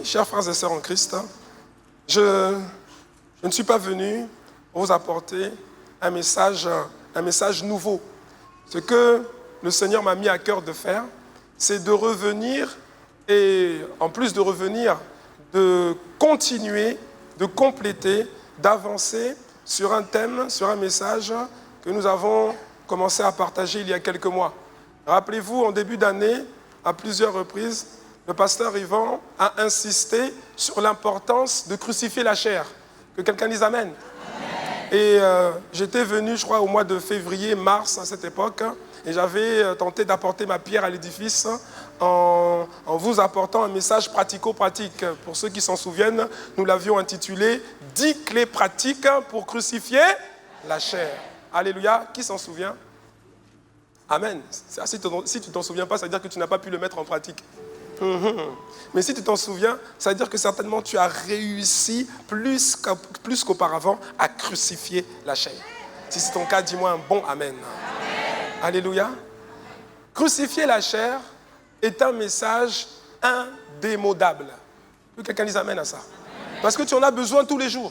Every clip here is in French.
chers frères et sœurs en Christ, je ne suis pas venu vous apporter un message nouveau. Ce que le Seigneur m'a mis à cœur de faire, c'est de revenir et en plus de revenir, de continuer, de compléter, d'avancer sur un thème, sur un message que nous avons commencé à partager il y a quelques mois. Rappelez-vous, en début d'année, à plusieurs reprises, le pasteur Yvan a insisté sur l'importance de crucifier la chair. Que quelqu'un dise Amen. Et j'étais venu, je crois, au mois de février, mars, à cette époque, et j'avais tenté d'apporter ma pierre à l'édifice en vous apportant un message pratico-pratique. Pour ceux qui s'en souviennent, nous l'avions intitulé « 10 clés pratiques pour crucifier la chair ». Alléluia, qui s'en souvient? Amen. Si tu ne t'en souviens pas, ça veut dire que tu n'as pas pu le mettre en pratique. Mais si tu t'en souviens, ça veut dire que certainement tu as réussi plus qu'auparavant à crucifier la chair. Si c'est ton cas, dis-moi un bon Amen. Alléluia. Crucifier la chair est un message indémodable. Que quelqu'un dise Amen à ça. Parce que tu en as besoin tous les jours.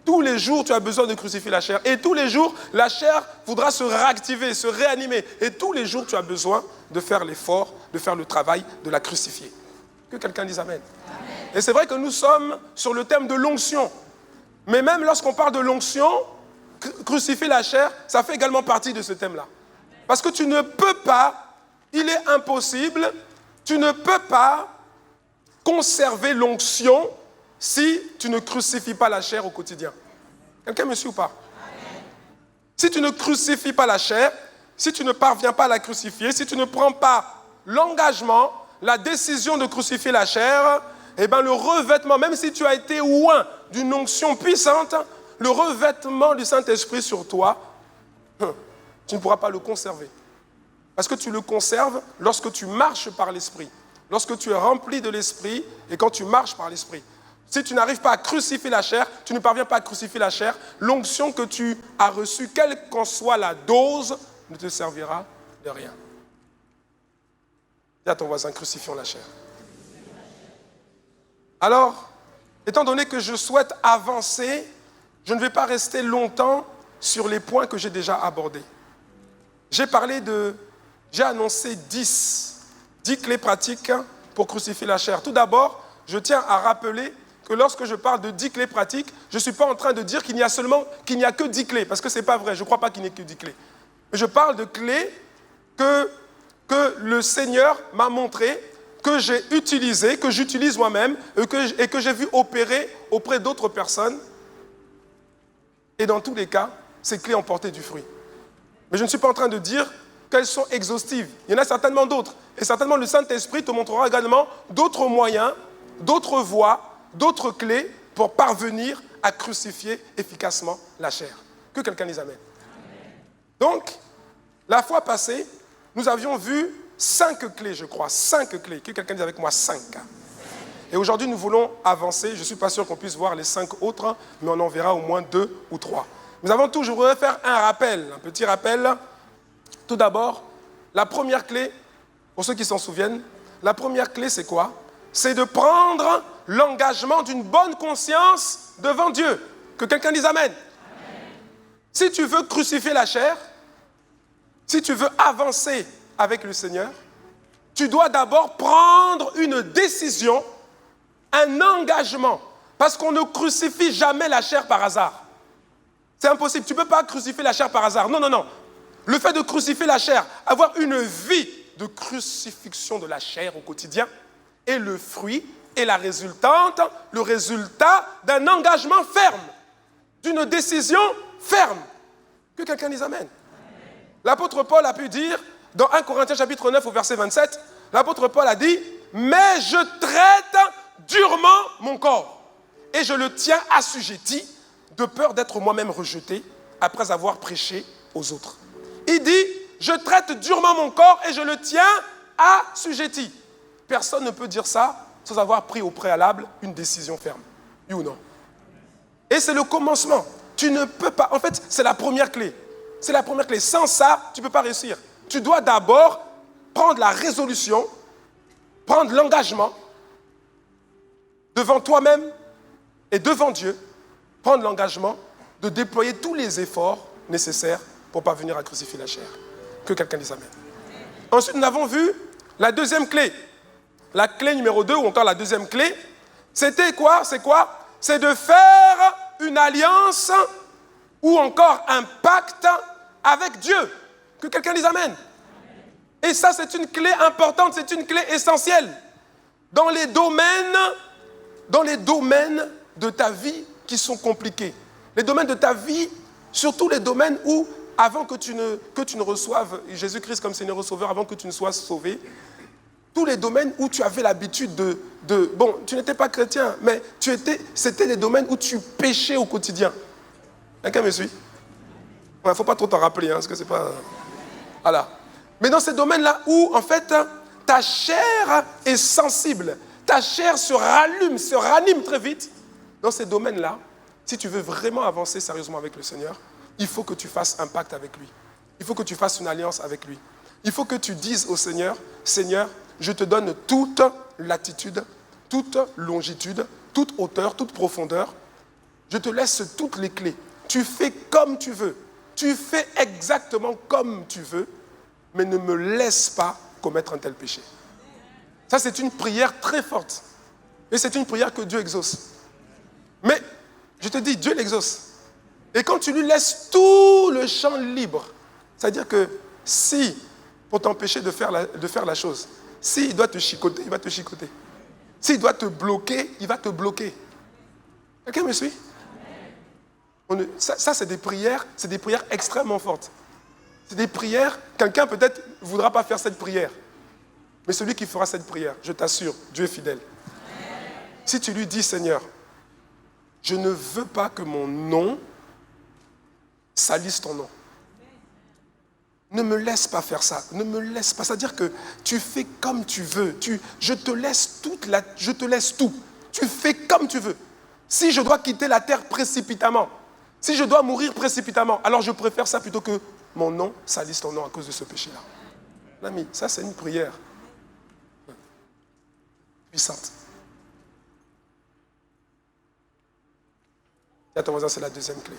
Tous les jours, tu as besoin de crucifier la chair. Et tous les jours, la chair voudra se réactiver, se réanimer. Et tous les jours, tu as besoin de faire l'effort, de faire le travail, de la crucifier. Que quelqu'un dise Amen. Amen. Et c'est vrai que nous sommes sur le thème de l'onction. Mais même lorsqu'on parle de l'onction, crucifier la chair, ça fait également partie de ce thème-là. Parce que tu ne peux pas, il est impossible, tu ne peux pas conserver l'onction si tu ne crucifies pas la chair au quotidien. Quelqu'un me suit ou pas? Amen. Si tu ne crucifies pas la chair, si tu ne parviens pas à la crucifier, si tu ne prends pas l'engagement, la décision de crucifier la chair, eh bien le revêtement, même si tu as été oint d'une onction puissante, le revêtement du Saint-Esprit sur toi, tu ne pourras pas le conserver. Parce que tu le conserves lorsque tu marches par l'Esprit, lorsque tu es rempli de l'Esprit et quand tu marches par l'Esprit. Si tu n'arrives pas à crucifier la chair, tu ne parviens pas à crucifier la chair, l'onction que tu as reçue, quelle qu'en soit la dose, ne te servira de rien. Dis à ton voisin, crucifions la chair. Alors, étant donné que je souhaite avancer, je ne vais pas rester longtemps sur les points que j'ai déjà abordés. J'ai annoncé 10 clés pratiques pour crucifier la chair. Tout d'abord, je tiens à rappeler que lorsque je parle de 10 clés pratiques, je ne suis pas en train de dire qu'il n'y a que 10 clés, parce que ce n'est pas vrai, je ne crois pas qu'il n'y ait que 10 clés. Mais je parle de clés que le Seigneur m'a montrées, que j'ai utilisées, que j'utilise moi-même, et que j'ai vu opérer auprès d'autres personnes. Et dans tous les cas, ces clés ont porté du fruit. Mais je ne suis pas en train de dire qu'elles sont exhaustives. Il y en a certainement d'autres. Et certainement le Saint-Esprit te montrera également d'autres moyens, d'autres voies, d'autres clés pour parvenir à crucifier efficacement la chair. Que quelqu'un dise Amen. Donc, la fois passée, nous avions vu 5 clés, je crois. 5 clés. Que quelqu'un dise avec moi 5. Et aujourd'hui, nous voulons avancer. Je ne suis pas sûr qu'on puisse voir les 5 autres, mais on en verra au moins 2 ou 3. Nous avons toujours voulu faire un rappel, un petit rappel. Tout d'abord, la première clé, pour ceux qui s'en souviennent, la première clé, c'est quoi? C'est de prendre l'engagement d'une bonne conscience devant Dieu. Que quelqu'un dise Amen. Amen. Si tu veux crucifier la chair, si tu veux avancer avec le Seigneur, tu dois d'abord prendre une décision, un engagement. Parce qu'on ne crucifie jamais la chair par hasard. C'est impossible. Tu ne peux pas crucifier la chair par hasard. Non, non, non. Le fait de crucifier la chair, avoir une vie de crucifixion de la chair au quotidien, est le fruit et la résultante, le résultat d'un engagement ferme, d'une décision ferme. Que quelqu'un dise Amen. L'apôtre Paul a pu dire, dans 1 Corinthiens chapitre 9 au verset 27, l'apôtre Paul a dit « Mais je traite durement mon corps, et je le tiens assujetti, de peur d'être moi-même rejeté, après avoir prêché aux autres. » Il dit « Je traite durement mon corps, et je le tiens assujetti. » Personne ne peut dire ça sans avoir pris au préalable une décision ferme. Oui ou non? Et c'est le commencement. Tu ne peux pas... En fait, c'est la première clé. C'est la première clé. Sans ça, tu ne peux pas réussir. Tu dois d'abord prendre la résolution, prendre l'engagement devant toi-même et devant Dieu, prendre l'engagement de déployer tous les efforts nécessaires pour parvenir à crucifier la chair. Que quelqu'un dise amen. Ensuite, nous avons vu la deuxième clé. La clé numéro 2, ou encore la deuxième clé, c'était quoi? C'est quoi? C'est de faire une alliance ou encore un pacte avec Dieu. Que quelqu'un dise amen. Et ça, c'est une clé importante, c'est une clé essentielle. Dans les domaines de ta vie qui sont compliqués. Les domaines de ta vie, surtout les domaines où, avant que tu ne reçoives Jésus-Christ comme Seigneur et Sauveur, avant que tu ne sois sauvé, tous les domaines où tu avais l'habitude bon, tu n'étais pas chrétien, mais c'était des domaines où tu péchais au quotidien. Quelqu'un me suit? Il ne faut pas trop t'en rappeler, parce que c'est pas... Voilà. Mais dans ces domaines-là où, en fait, ta chair est sensible, ta chair se ranime très vite, dans ces domaines-là, si tu veux vraiment avancer sérieusement avec le Seigneur, il faut que tu fasses un pacte avec lui. Il faut que tu fasses une alliance avec lui. Il faut que tu dises au Seigneur, Seigneur, je te donne toute latitude, toute longitude, toute hauteur, toute profondeur. Je te laisse toutes les clés. Tu fais comme tu veux. Tu fais exactement comme tu veux, mais ne me laisse pas commettre un tel péché. Ça, c'est une prière très forte. Et c'est une prière que Dieu exauce. Mais, je te dis, Dieu l'exauce. Et quand tu lui laisses tout le champ libre, c'est-à-dire que si, pour t'empêcher de faire la chose, s'il doit te chicoter, il va te chicoter. S'il doit te bloquer, il va te bloquer. Quelqu'un me suit? Ça, c'est des prières extrêmement fortes. C'est des prières, quelqu'un peut-être ne voudra pas faire cette prière. Mais celui qui fera cette prière, je t'assure, Dieu est fidèle. Si tu lui dis, Seigneur, je ne veux pas que mon nom salisse ton nom. Ne me laisse pas faire ça. Ne me laisse pas. C'est-à-dire que tu fais comme tu veux. Je te laisse tout. Tu fais comme tu veux. Si je dois quitter la terre précipitamment, si je dois mourir précipitamment, alors je préfère ça plutôt que mon nom salisse ton nom à cause de ce péché-là. L'ami, ça c'est une prière puissante. Et à ton voisin, c'est la deuxième clé.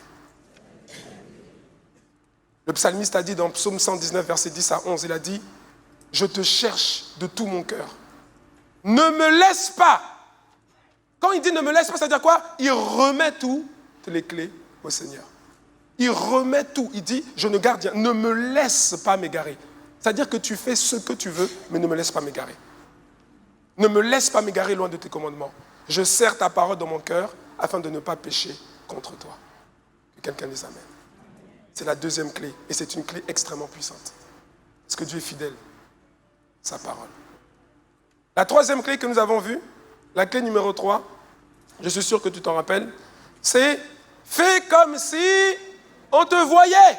Le psalmiste a dit dans Psaume 119, verset 10 à 11, il a dit « Je te cherche de tout mon cœur. Ne me laisse pas. » Quand il dit « ne me laisse pas », ça veut dire quoi? Il remet toutes les clés au Seigneur. Il remet tout. Il dit « Je ne garde rien. Ne me laisse pas m'égarer. » C'est-à-dire que tu fais ce que tu veux, mais ne me laisse pas m'égarer. Ne me laisse pas m'égarer loin de tes commandements. Je serre ta parole dans mon cœur afin de ne pas pécher contre toi. Que quelqu'un dise amen. C'est la deuxième clé. Et c'est une clé extrêmement puissante. Parce que Dieu est fidèle. Sa parole. La troisième clé que nous avons vue, la clé numéro 3, je suis sûr que tu t'en rappelles, c'est fais comme si on te voyait.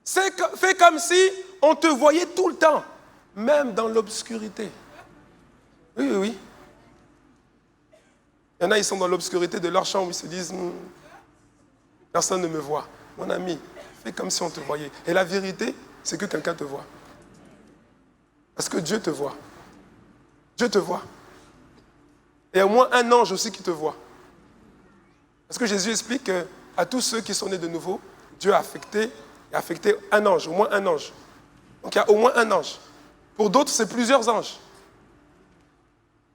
Fais comme si on te voyait tout le temps. Même dans l'obscurité. Oui, oui, oui. Il y en a, ils sont dans l'obscurité de leur chambre, ils se disent, personne ne me voit. Mon ami, fais comme si on te voyait. Et la vérité, c'est que quelqu'un te voit. Parce que Dieu te voit. Dieu te voit. Et au moins un ange aussi qui te voit. Parce que Jésus explique qu'à tous ceux qui sont nés de nouveau, Dieu a affecté un ange, au moins un ange. Donc il y a au moins un ange. Pour d'autres, c'est plusieurs anges.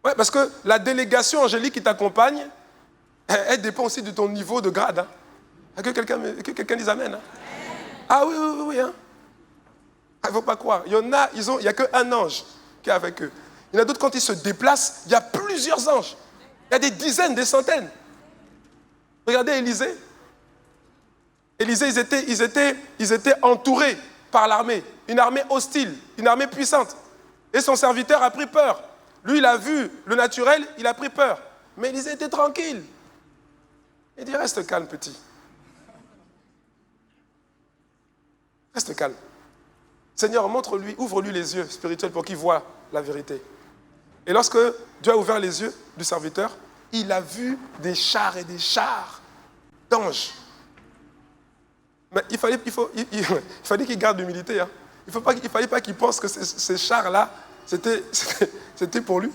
Ouais, parce que la délégation angélique qui t'accompagne, elle dépend aussi de ton niveau de grade. Que quelqu'un dise amen. Hein? Ah oui, oui, oui. Hein? Il ne faut pas croire. Il n'y a qu'un ange qui est avec eux. Il y en a d'autres, quand ils se déplacent, il y a plusieurs anges. Il y a des dizaines, des centaines. Regardez Élisée. Élisée, ils étaient entourés par l'armée. Une armée hostile, une armée puissante. Et son serviteur a pris peur. Lui, il a vu le naturel, il a pris peur. Mais Élisée était tranquille. Il dit, reste calme, petit. Reste calme. Seigneur, montre-lui, ouvre-lui les yeux spirituels pour qu'il voie la vérité. Et lorsque Dieu a ouvert les yeux du serviteur, il a vu des chars et des chars d'anges. Mais il fallait qu'il garde l'humilité. Hein. Il ne fallait pas qu'il pense que ces chars-là, c'était pour lui.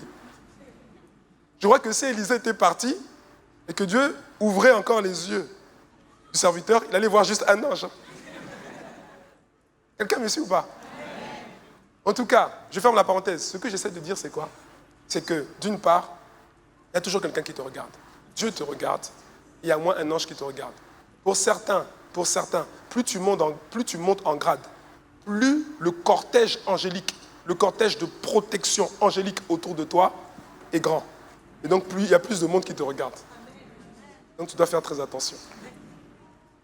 Je crois que si Élisée était parti et que Dieu ouvrait encore les yeux du serviteur, il allait voir juste un ange. Quelqu'un me suit ou pas? En tout cas, je ferme la parenthèse. Ce que j'essaie de dire, c'est quoi? C'est que, d'une part, il y a toujours quelqu'un qui te regarde. Dieu te regarde, il y a moins un ange qui te regarde. Pour certains, plus tu montes en grade, plus le cortège angélique, le cortège de protection angélique autour de toi est grand. Et donc, il y a plus de monde qui te regarde. Donc, tu dois faire très attention.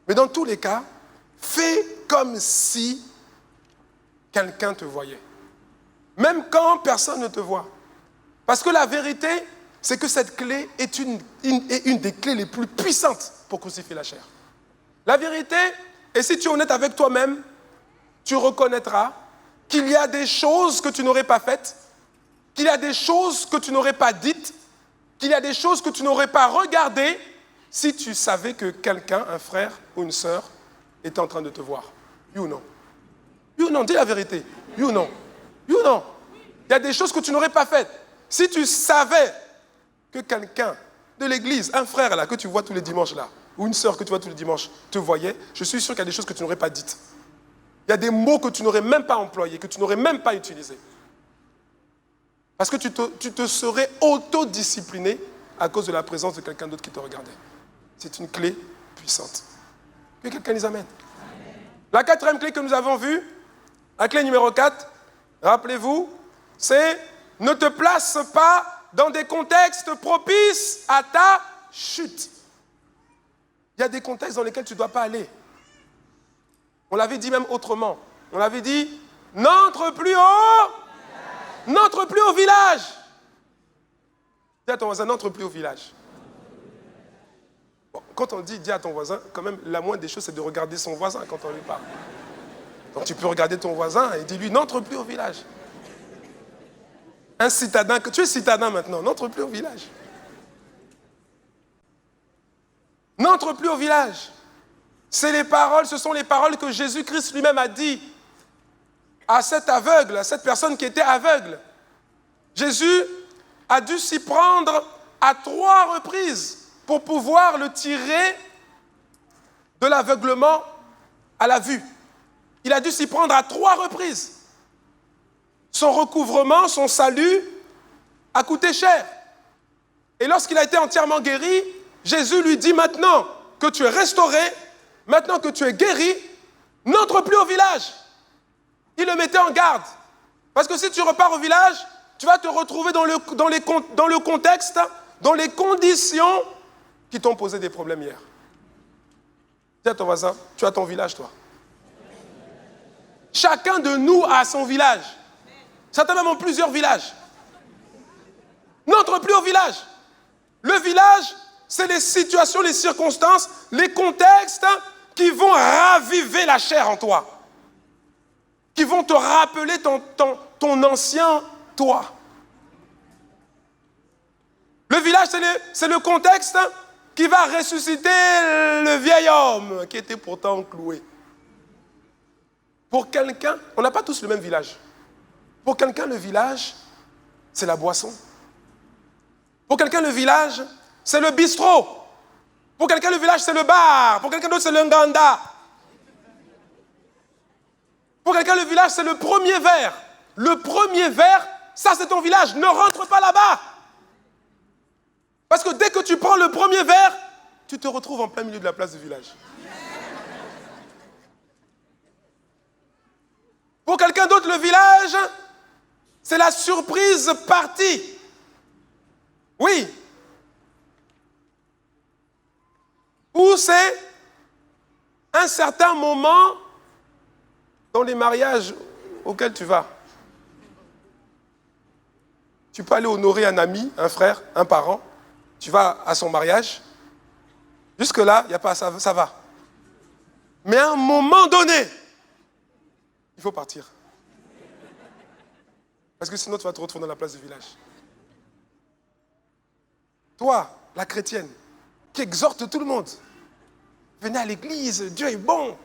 Mais dans tous les cas, fais comme si quelqu'un te voyait. Même quand personne ne te voit. Parce que la vérité, c'est que cette clé est une des clés les plus puissantes pour crucifier la chair. La vérité, et si tu es honnête avec toi-même, tu reconnaîtras qu'il y a des choses que tu n'aurais pas faites, qu'il y a des choses que tu n'aurais pas dites, qu'il y a des choses que tu n'aurais pas regardées si tu savais que quelqu'un, un frère ou une sœur, était en train de te voir. Oui ou non? Oui ou non? Dis la vérité. Oui ou non? Oui ou non? Il y a des choses que tu n'aurais pas faites. Si tu savais que quelqu'un de l'église, un frère là, que tu vois tous les dimanches là, ou une sœur que tu vois tous les dimanches, te voyait, je suis sûr qu'il y a des choses que tu n'aurais pas dites. Il y a des mots que tu n'aurais même pas employés, que tu n'aurais même pas utilisés. Parce que tu te serais autodiscipliné à cause de la présence de quelqu'un d'autre qui te regardait. C'est une clé puissante. Que quelqu'un les amène. La quatrième clé que nous avons vue, la clé numéro 4, rappelez-vous, c'est ne te place pas dans des contextes propices à ta chute. Il y a des contextes dans lesquels tu ne dois pas aller. On l'avait dit même autrement. On l'avait dit, n'entre plus au village. Dis à ton voisin, n'entre plus au village. Bon, quand on dit, dis à ton voisin, quand même, la moindre des choses, c'est de regarder son voisin quand on lui parle. Donc tu peux regarder ton voisin et dis-lui, n'entre plus au village. Un citadin, tu es citadin maintenant, n'entre plus au village. N'entre plus au village. Ce sont les paroles que Jésus-Christ lui-même a dit à cet aveugle, à cette personne qui était aveugle. Jésus a dû s'y prendre à 3 reprises pour pouvoir le tirer de l'aveuglement à la vue. Il a dû s'y prendre à 3 reprises. Son recouvrement, son salut a coûté cher. Et lorsqu'il a été entièrement guéri, Jésus lui dit maintenant que tu es restauré, maintenant que tu es guéri, n'entre plus au village. Il le mettait en garde. Parce que si tu repars au village, tu vas te retrouver dans le contexte, dans les conditions qui t'ont posé des problèmes hier. Dis à ton voisin, tu as ton village toi. Chacun de nous a son village. Certains même ont plusieurs villages. N'entre plus au village. Le village, c'est les situations, les circonstances, les contextes qui vont raviver la chair en toi. Qui vont te rappeler ton ancien toi. Le village, c'est le contexte qui va ressusciter le vieil homme qui était pourtant cloué. Pour quelqu'un, on n'a pas tous le même village. Pour quelqu'un, le village, c'est la boisson. Pour quelqu'un, le village, c'est le bistrot. Pour quelqu'un, le village, c'est le bar. Pour quelqu'un d'autre, c'est le nganda. Pour quelqu'un, le village, c'est le premier verre. Le premier verre, ça, c'est ton village. Ne rentre pas là-bas. Parce que dès que tu prends le premier verre, tu te retrouves en plein milieu de la place du village. Pour quelqu'un d'autre, le village, c'est la surprise partie. Oui. Ou c'est un certain moment dans les mariages auxquels tu vas. Tu peux aller honorer un ami, un frère, un parent. Tu vas à son mariage. Jusque-là, il n'y a pas ça va. Mais à un moment donné, il faut partir. Parce que sinon, tu vas te retrouver dans la place du village. Toi, la chrétienne, qui exhorte tout le monde. Venez à l'église, Dieu est bon.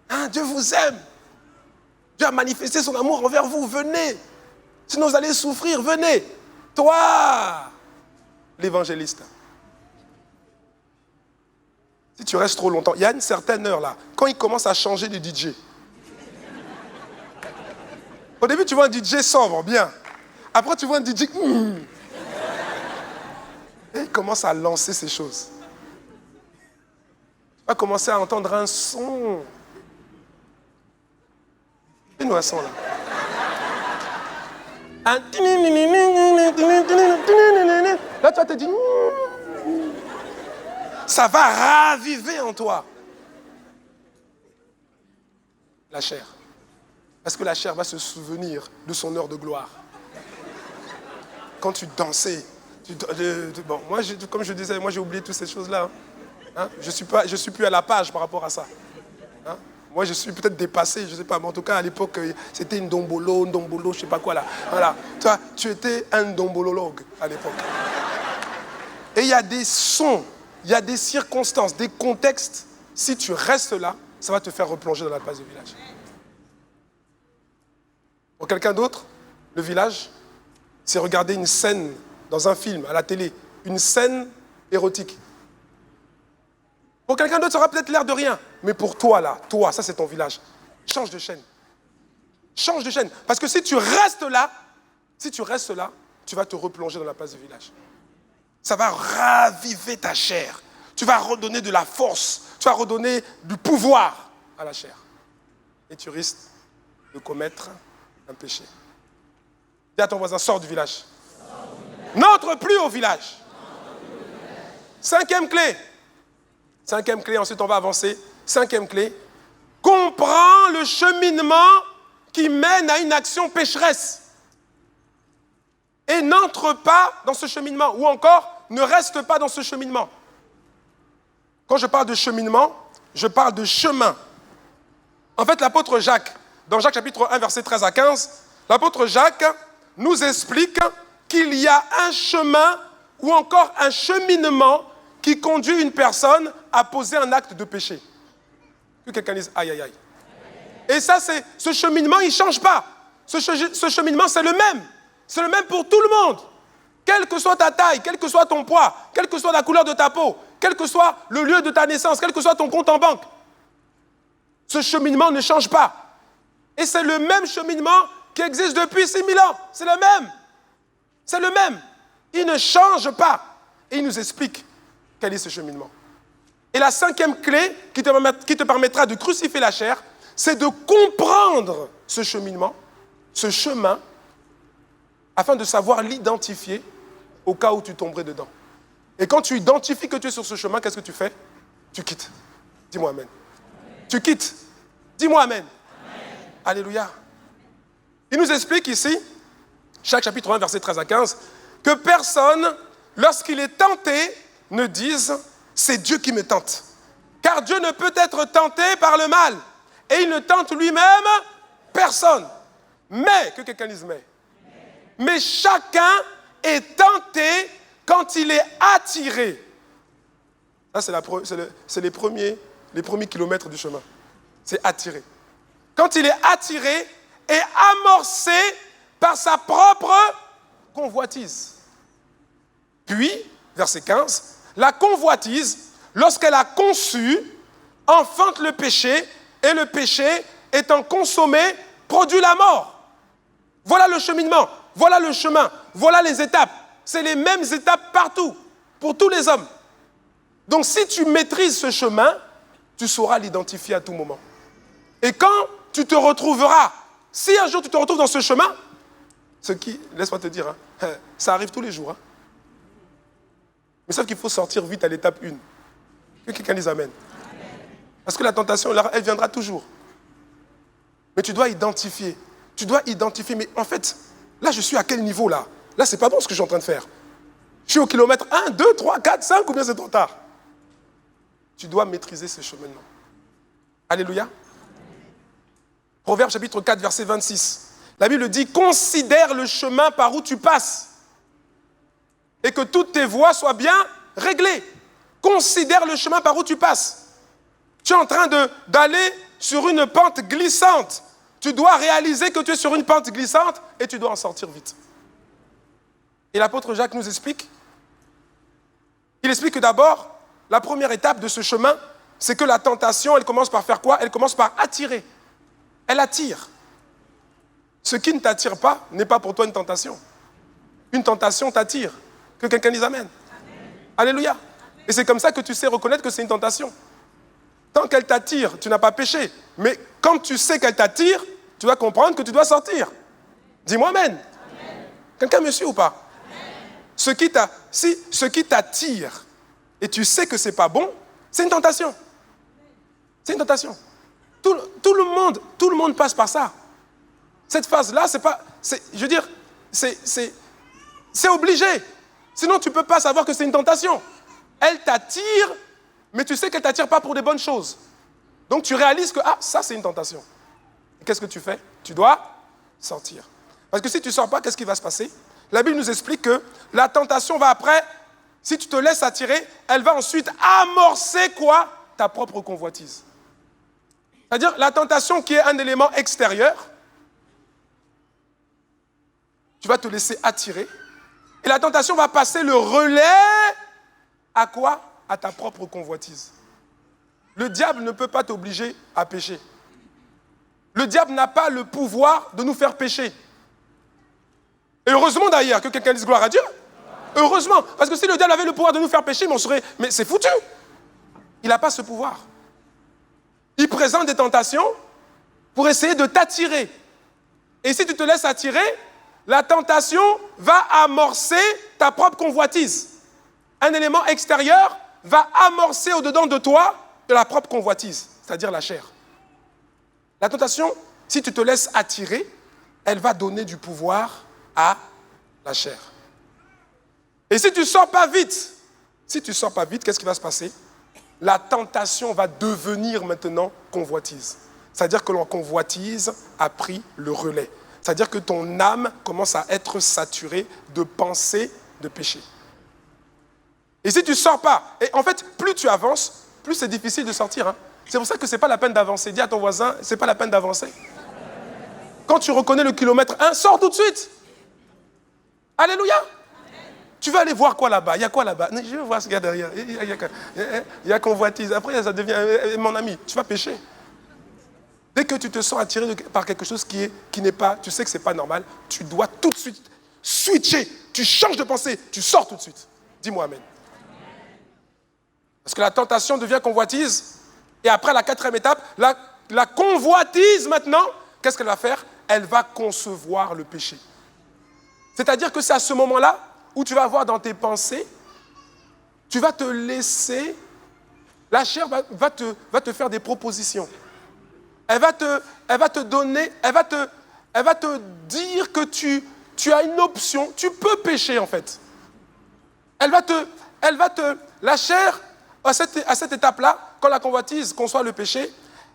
Hein, Dieu vous aime. Dieu a manifesté son amour envers vous, venez. Sinon, vous allez souffrir, venez. Toi, l'évangéliste. Si tu restes trop longtemps, il y a une certaine heure là, quand il commence à changer de DJ. Au début, tu vois un DJ sobre, bien. Après, tu vois un DJ... Et il commence à lancer ces choses. Tu vas commencer à entendre un son. Fais-nous un son là. Un... Là, tu vas te dire... Ça va raviver en toi la chair. Parce que la chair va se souvenir de son heure de gloire. Quand tu dansais, bon, moi, comme je disais, moi j'ai oublié toutes ces choses-là. Hein. Je suis plus à la page par rapport à ça. Hein. Moi je suis peut-être dépassé, je ne sais pas, mais en tout cas à l'époque, c'était une dombolo, je ne sais pas quoi là. Voilà. Toi, tu étais un dombolologue à l'époque. Et il y a des sons, il y a des circonstances, des contextes. Si tu restes là, ça va te faire replonger dans la place du village. Pour quelqu'un d'autre, le village, c'est regarder une scène dans un film, à la télé, une scène érotique. Pour quelqu'un d'autre, ça aura peut-être l'air de rien. Mais pour toi, là, toi, ça c'est ton village. Change de chaîne. Change de chaîne. Parce que si tu restes là, tu vas te replonger dans la place du village. Ça va raviver ta chair. Tu vas redonner de la force. Tu vas redonner du pouvoir à la chair. Et tu risques de commettre un péché. Dis à ton voisin, sors du village. N'entre plus au village. Cinquième clé. Cinquième clé, ensuite on va avancer. Cinquième clé. Comprends le cheminement qui mène à une action pécheresse. Et n'entre pas dans ce cheminement. Ou encore, ne reste pas dans ce cheminement. Quand je parle de cheminement, je parle de chemin. En fait, l'apôtre Jacques, dans Jacques chapitre 1, versets 13 à 15, l'apôtre Jacques nous explique qu'il y a un chemin ou encore un cheminement qui conduit une personne à poser un acte de péché. Que quelqu'un dise aïe, aïe, aïe. Et ça, ce cheminement, il ne change pas. Ce cheminement, c'est le même. C'est le même pour tout le monde. Quelle que soit ta taille, quel que soit ton poids, quelle que soit la couleur de ta peau, quel que soit le lieu de ta naissance, quel que soit ton compte en banque. Ce cheminement ne change pas. Et c'est le même cheminement qui existe depuis 6000 ans. C'est le même. C'est le même. Il ne change pas. Et il nous explique quel est ce cheminement. Et la cinquième clé qui te permettra de crucifier la chair, c'est de comprendre ce cheminement, ce chemin, afin de savoir l'identifier au cas où tu tomberais dedans. Et quand tu identifies que tu es sur ce chemin, qu'est-ce que tu fais? Tu quittes. Dis-moi amen. Tu quittes. Dis-moi amen. Alléluia. Il nous explique ici, chaque chapitre 1, verset 13 à 15, que personne, lorsqu'il est tenté, ne dise « c'est Dieu qui me tente ». Car Dieu ne peut être tenté par le mal. Et il ne tente lui-même personne. Mais, que quelqu'un dise « mais chacun est tenté quand il est attiré ». Ça, c'est les premiers kilomètres du chemin. C'est attiré. Quand il est attiré et amorcé par sa propre convoitise. Puis, verset 15, la convoitise, lorsqu'elle a conçu, enfante le péché, et le péché, étant consommé, produit la mort. Voilà le cheminement, voilà le chemin, voilà les étapes. C'est les mêmes étapes partout, pour tous les hommes. Donc si tu maîtrises ce chemin, tu sauras l'identifier à tout moment. Et quand tu te retrouveras, si un jour tu te retrouves dans ce chemin, laisse-moi te dire, ça arrive tous les jours. Mais sauf qu'il faut sortir vite à l'étape 1. Que quelqu'un dise amen. Parce que la tentation, elle viendra toujours. Mais tu dois identifier. Mais en fait, là je suis à quel niveau là? Là c'est pas bon ce que je suis en train de faire. Je suis au kilomètre 1, 2, 3, 4, 5 ou bien c'est trop tard? Tu dois maîtriser ce cheminement. Alléluia. Proverbe chapitre 4, verset 26. La Bible dit, considère le chemin par où tu passes et que toutes tes voies soient bien réglées. Considère le chemin par où tu passes. Tu es en train d'aller sur une pente glissante. Tu dois réaliser que tu es sur une pente glissante et tu dois en sortir vite. Et l'apôtre Jacques nous explique Il explique que d'abord, la première étape de ce chemin, c'est que la tentation, elle commence par faire quoi? Elle commence par attirer. Elle attire. Ce qui ne t'attire pas n'est pas pour toi une tentation. Une tentation t'attire. Que quelqu'un dise Amen. Alléluia. Et c'est comme ça que tu sais reconnaître que c'est une tentation. Tant qu'elle t'attire, tu n'as pas péché. Mais quand tu sais qu'elle t'attire, tu vas comprendre que tu dois sortir. Dis-moi Amen. Quelqu'un me suit ou pas? Ce qui t'attire et tu sais que ce n'est pas bon, c'est une tentation. C'est une tentation. Tout le monde passe par ça. Cette phase-là, c'est obligé. Sinon, tu ne peux pas savoir que c'est une tentation. Elle t'attire, mais tu sais qu'elle ne t'attire pas pour des bonnes choses. Donc, tu réalises que, ça, c'est une tentation. Et qu'est-ce que tu fais? Tu dois sortir. Parce que si tu ne sors pas, qu'est-ce qui va se passer? La Bible nous explique que la tentation va après, si tu te laisses attirer, elle va ensuite amorcer quoi? Ta propre convoitise. C'est-à-dire la tentation qui est un élément extérieur, tu vas te laisser attirer. Et la tentation va passer le relais à quoi? À ta propre convoitise. Le diable ne peut pas t'obliger à pécher. Le diable n'a pas le pouvoir de nous faire pécher. Et heureusement d'ailleurs que quelqu'un dise gloire à Dieu. Heureusement. Parce que si le diable avait le pouvoir de nous faire pécher, mais c'est foutu. Il n'a pas ce pouvoir. Il présente des tentations pour essayer de t'attirer. Et si tu te laisses attirer, la tentation va amorcer ta propre convoitise. Un élément extérieur va amorcer au-dedans de toi de la propre convoitise, c'est-à-dire la chair. La tentation, si tu te laisses attirer, elle va donner du pouvoir à la chair. Et si tu ne sors pas vite, qu'est-ce qui va se passer? La tentation va devenir maintenant convoitise. C'est-à-dire que la convoitise a pris le relais. C'est-à-dire que ton âme commence à être saturée de pensées de péché. Et si tu ne sors pas, et en fait, plus tu avances, plus c'est difficile de sortir. Hein. C'est pour ça que ce n'est pas la peine d'avancer. Dis à ton voisin, ce n'est pas la peine d'avancer. Quand tu reconnais le kilomètre 1, sors tout de suite. Alléluia. Tu vas aller voir quoi là-bas? Il y a quoi là-bas? Je veux voir ce qu'il y a derrière. Il y a convoitise. Après, ça devient mon ami. Tu vas pécher. Dès que tu te sens attiré par quelque chose qui n'est pas, tu sais que ce n'est pas normal, tu dois tout de suite switcher. Tu changes de pensée. Tu sors tout de suite. Dis-moi Amen. Parce que la tentation devient convoitise. Et après la 4e étape, la convoitise maintenant, qu'est-ce qu'elle va faire? Elle va concevoir le péché. C'est-à-dire que c'est à ce moment-là où tu vas voir dans tes pensées, tu vas te laisser, la chair va te faire des propositions. Elle va te donner, elle va te dire que tu as une option, tu peux pécher en fait. La chair, à cette étape-là, quand la convoitise conçoit le péché,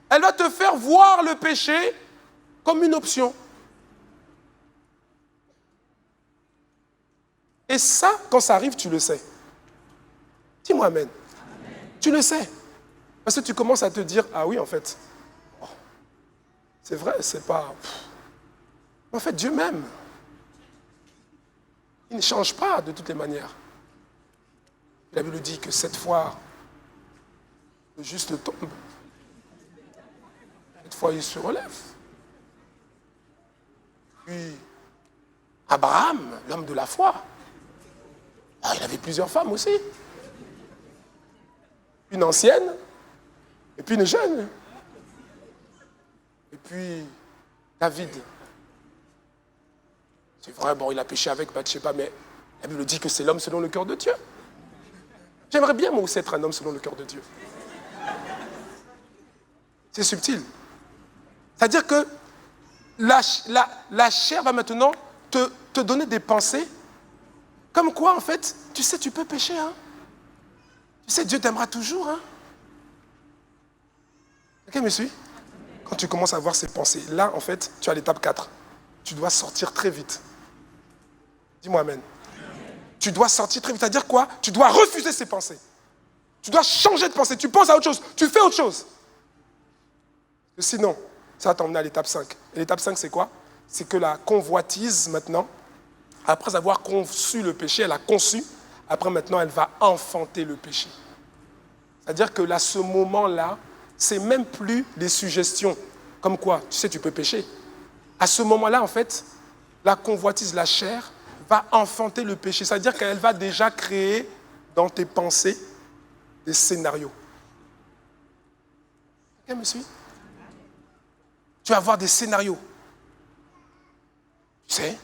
elle va te faire voir le péché comme une option. Et ça, quand ça arrive, tu le sais. Dis-moi Amen. Tu le sais. Parce que tu commences à te dire, ah oui, en fait, c'est vrai, c'est pas... En fait, Dieu m'aime. Il ne change pas de toutes les manières. La Bible dit que 7 fois, le juste tombe. 7 fois, il se relève. Puis, Abraham, l'homme de la foi, il avait plusieurs femmes aussi. Une ancienne, et puis une jeune. Et puis, David. C'est vrai, bon, il a péché avec Bathsheba, mais la Bible dit que c'est l'homme selon le cœur de Dieu. J'aimerais bien, moi aussi, être un homme selon le cœur de Dieu. C'est subtil. C'est-à-dire que la chair va maintenant te donner des pensées comme quoi, en fait, tu sais, tu peux pécher. Hein? Tu sais, Dieu t'aimera toujours. Hein? Quelqu'un me suit? Quand tu commences à avoir ces pensées, là, en fait, tu as l'étape 4. Tu dois sortir très vite. Dis-moi Amen. Tu dois sortir très vite. C'est-à-dire quoi? Tu dois refuser ces pensées. Tu dois changer de pensée. Tu penses à autre chose. Tu fais autre chose. Sinon, ça va t'emmener à l'étape 5. Et l'étape 5, c'est quoi? C'est que la convoitise, maintenant, après avoir conçu le péché, elle a conçu, après maintenant, elle va enfanter le péché. C'est-à-dire que là, ce moment-là, c'est même plus des suggestions. Comme quoi, tu sais, tu peux pécher. À ce moment-là, en fait, la convoitise, la chair, va enfanter le péché. C'est-à-dire qu'elle va déjà créer dans tes pensées des scénarios. Quelqu'un me suit? Tu vas avoir des scénarios. Tu sais,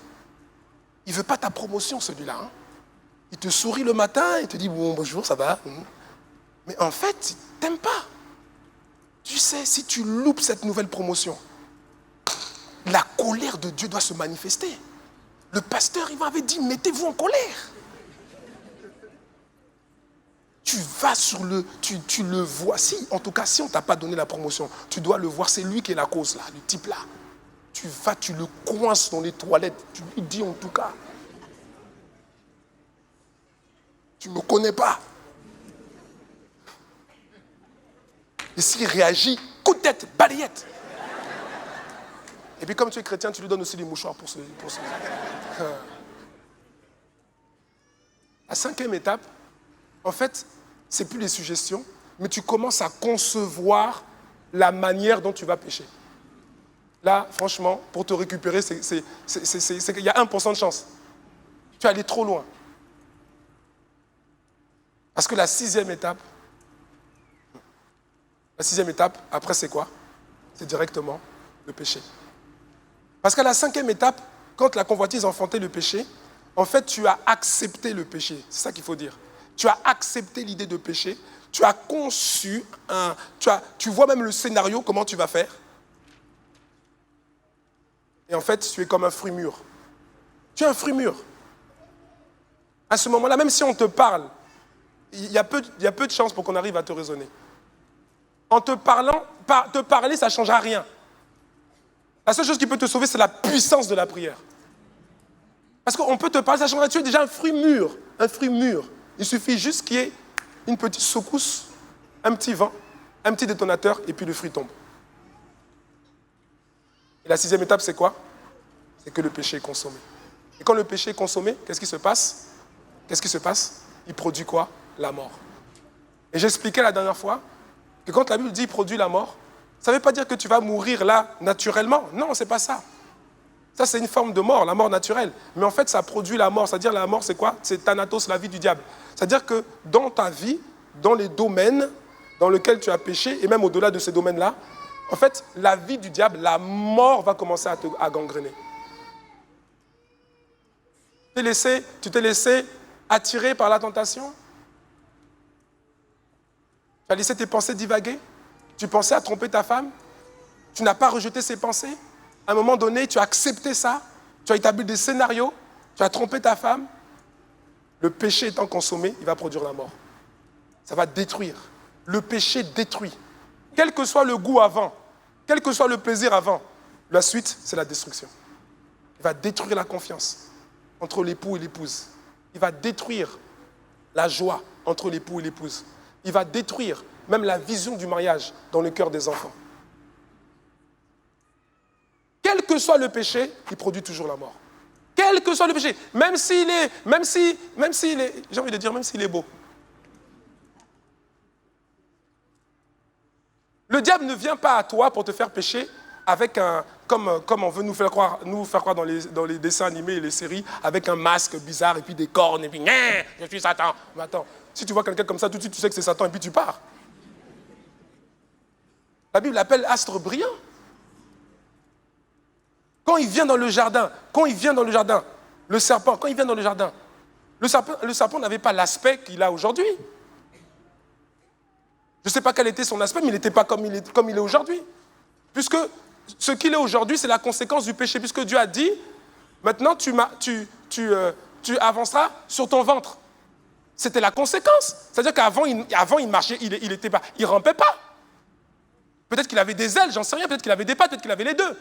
il ne veut pas ta promotion, celui-là. Hein? Il te sourit le matin, il te dit bon, bonjour, ça va. Mais en fait, il ne t'aime pas. Tu sais, si tu loupes cette nouvelle promotion, la colère de Dieu doit se manifester. Le pasteur, il m'avait dit, mettez-vous en colère. Tu vas sur le... Tu le vois. Si, en tout cas, si on ne t'a pas donné la promotion, tu dois le voir. C'est lui qui est la cause, là, le type là. Tu vas, tu le coinces dans les toilettes. Tu lui dis, en tout cas, tu ne me connais pas. Et s'il réagit, coup de tête, balayette. Et puis comme tu es chrétien, tu lui donnes aussi des mouchoirs pour ce... La cinquième étape, en fait, c'est plus les suggestions, mais tu commences à concevoir la manière dont tu vas pécher. Là, franchement, pour te récupérer, il y a 1% de chance. Tu es allé trop loin. Parce que la sixième étape, après c'est quoi? C'est directement le péché. Parce qu'à la cinquième étape, quand la convoitise enfantait le péché, en fait, tu as accepté le péché. C'est ça qu'il faut dire. Tu as accepté l'idée de péché. Tu as conçu tu vois même le scénario, comment tu vas faire. Et en fait, tu es comme un fruit mûr. Tu es un fruit mûr. À ce moment-là, même si on te parle, il y a peu de chances pour qu'on arrive à te raisonner. En te parlant, te parler, ça ne changera rien. La seule chose qui peut te sauver, c'est la puissance de la prière. Parce qu'on peut te parler, ça changera. Tu es déjà un fruit mûr. Un fruit mûr. Il suffit juste qu'il y ait une petite secousse, un petit vent, un petit détonateur, et puis le fruit tombe. Et la sixième étape, c'est quoi? C'est que le péché est consommé. Et quand le péché est consommé, qu'est-ce qui se passe? Il produit quoi? La mort. Et j'expliquais la dernière fois que quand la Bible dit « produit la mort », ça ne veut pas dire que tu vas mourir là, naturellement. Non, ce n'est pas ça. Ça, c'est une forme de mort, la mort naturelle. Mais en fait, ça produit la mort. C'est-à-dire, la mort, c'est quoi? C'est Thanatos, la vie du diable. C'est-à-dire que dans ta vie, dans les domaines dans lesquels tu as péché, et même au-delà de ces domaines-là, en fait, la vie du diable, la mort va commencer à gangréner. Tu t'es laissé attirer par la tentation? Tu as laissé tes pensées divaguer? Tu pensais à tromper ta femme? Tu n'as pas rejeté ses pensées? À un moment donné, tu as accepté ça? Tu as établi des scénarios? Tu as trompé ta femme? Le péché étant consommé, il va produire la mort. Ça va détruire. Le péché détruit. Quel que soit le goût avant, quel que soit le plaisir avant, la suite, c'est la destruction. Il va détruire la confiance entre l'époux et l'épouse. Il va détruire la joie entre l'époux et l'épouse. Il va détruire même la vision du mariage dans le cœur des enfants. Quel que soit le péché, il produit toujours la mort. Quel que soit le péché, même s'il est, j'ai envie de dire, même s'il est beau. Le diable ne vient pas à toi pour te faire pécher avec comme on veut nous faire croire dans les dessins animés et les séries, avec un masque bizarre et puis des cornes et puis je suis Satan. Mais attends, si tu vois quelqu'un comme ça, tout de suite tu sais que c'est Satan et puis tu pars. La Bible l'appelle astre brillant. Quand il vient dans le jardin, le serpent, quand il vient dans le jardin, le serpent n'avait pas l'aspect qu'il a aujourd'hui. Je ne sais pas quel était son aspect, mais il n'était pas comme il est aujourd'hui. Puisque ce qu'il est aujourd'hui, c'est la conséquence du péché. Puisque Dieu a dit, maintenant tu avanceras sur ton ventre. C'était la conséquence. C'est-à-dire qu'avant, il marchait, il rampait pas. Peut-être qu'il avait des ailes, j'en sais rien. Peut-être qu'il avait des pattes, peut-être qu'il avait les deux.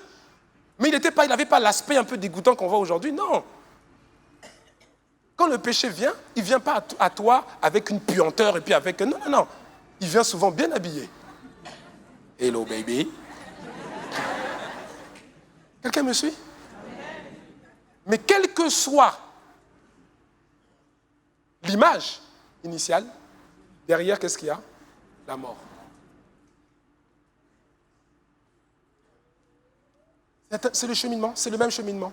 Mais il n'avait pas l'aspect un peu dégoûtant qu'on voit aujourd'hui, non. Quand le péché vient, il ne vient pas à toi avec une puanteur et puis avec... Non. Il vient souvent bien habillé. Hello baby. Quelqu'un me suit? Mais quel que soit l'image initiale, derrière, qu'est-ce qu'il y a? La mort. C'est le cheminement, c'est le même cheminement.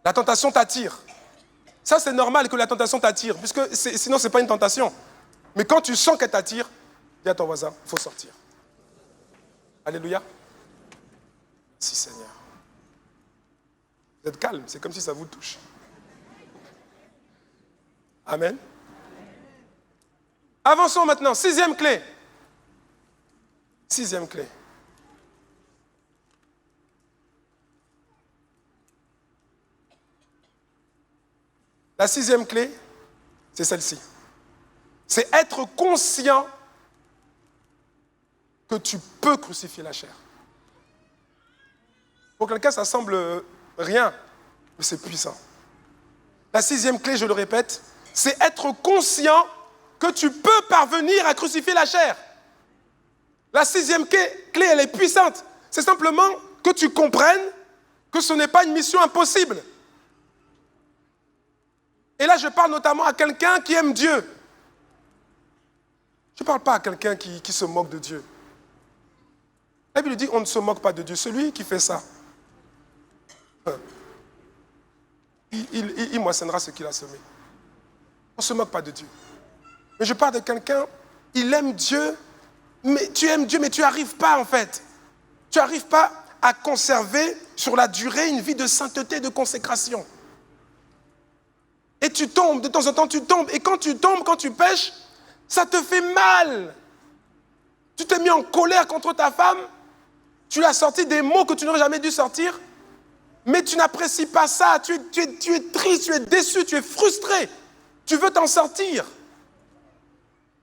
La tentation t'attire. Ça, c'est normal que la tentation t'attire, puisque sinon, ce n'est pas une tentation. Mais quand tu sens qu'elle t'attire, dis à ton voisin, il faut sortir. Alléluia. Merci Seigneur. Vous êtes calme, c'est comme si ça vous touche. Amen. Avançons maintenant. 6e clé. 6e clé. La 6e clé, c'est celle-ci. C'est être conscient que tu peux crucifier la chair. Pour quelqu'un, ça semble rien, mais c'est puissant. La 6e clé, je le répète, c'est être conscient que tu peux parvenir à crucifier la chair. La 6e clé, elle est puissante. C'est simplement que tu comprennes que ce n'est pas une mission impossible. Et là, je parle notamment à quelqu'un qui aime Dieu. Je ne parle pas à quelqu'un qui se moque de Dieu. La Bible dit on ne se moque pas de Dieu. Celui qui fait ça, il moissonnera ce qu'il a semé. On ne se moque pas de Dieu. Mais je parle de quelqu'un, il aime Dieu, mais tu aimes Dieu, mais tu n'arrives pas en fait. Tu n'arrives pas à conserver sur la durée une vie de sainteté, de consécration. Et tu tombes, de temps en temps tu tombes. Et quand tu tombes, quand tu pêches, ça te fait mal. Tu t'es mis en colère contre ta femme. Tu as sorti des mots que tu n'aurais jamais dû sortir. Mais tu n'apprécies pas ça. Tu es triste, tu es déçu, tu es frustré. Tu veux t'en sortir.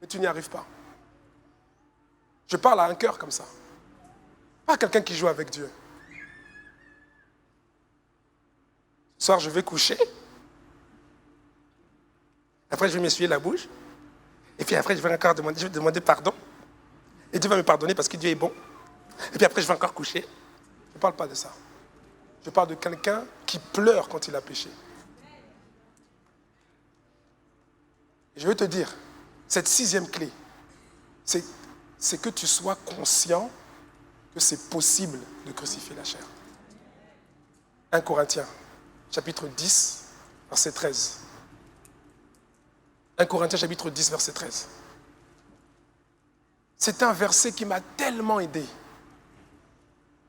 Mais tu n'y arrives pas. Je parle à un cœur comme ça. Pas à quelqu'un qui joue avec Dieu. Ce soir, je vais coucher. Après, je vais m'essuyer la bouche. Et puis après, je vais encore demander pardon. Et Dieu va me pardonner parce que Dieu est bon. Et puis après, je vais encore coucher. Je ne parle pas de ça. Je parle de quelqu'un qui pleure quand il a péché. Et je veux te dire, cette 6e clé, c'est que tu sois conscient que c'est possible de crucifier la chair. 1 Corinthiens, chapitre 10, verset 13. 1 Corinthiens chapitre 10, verset 13. C'est un verset qui m'a tellement aidé.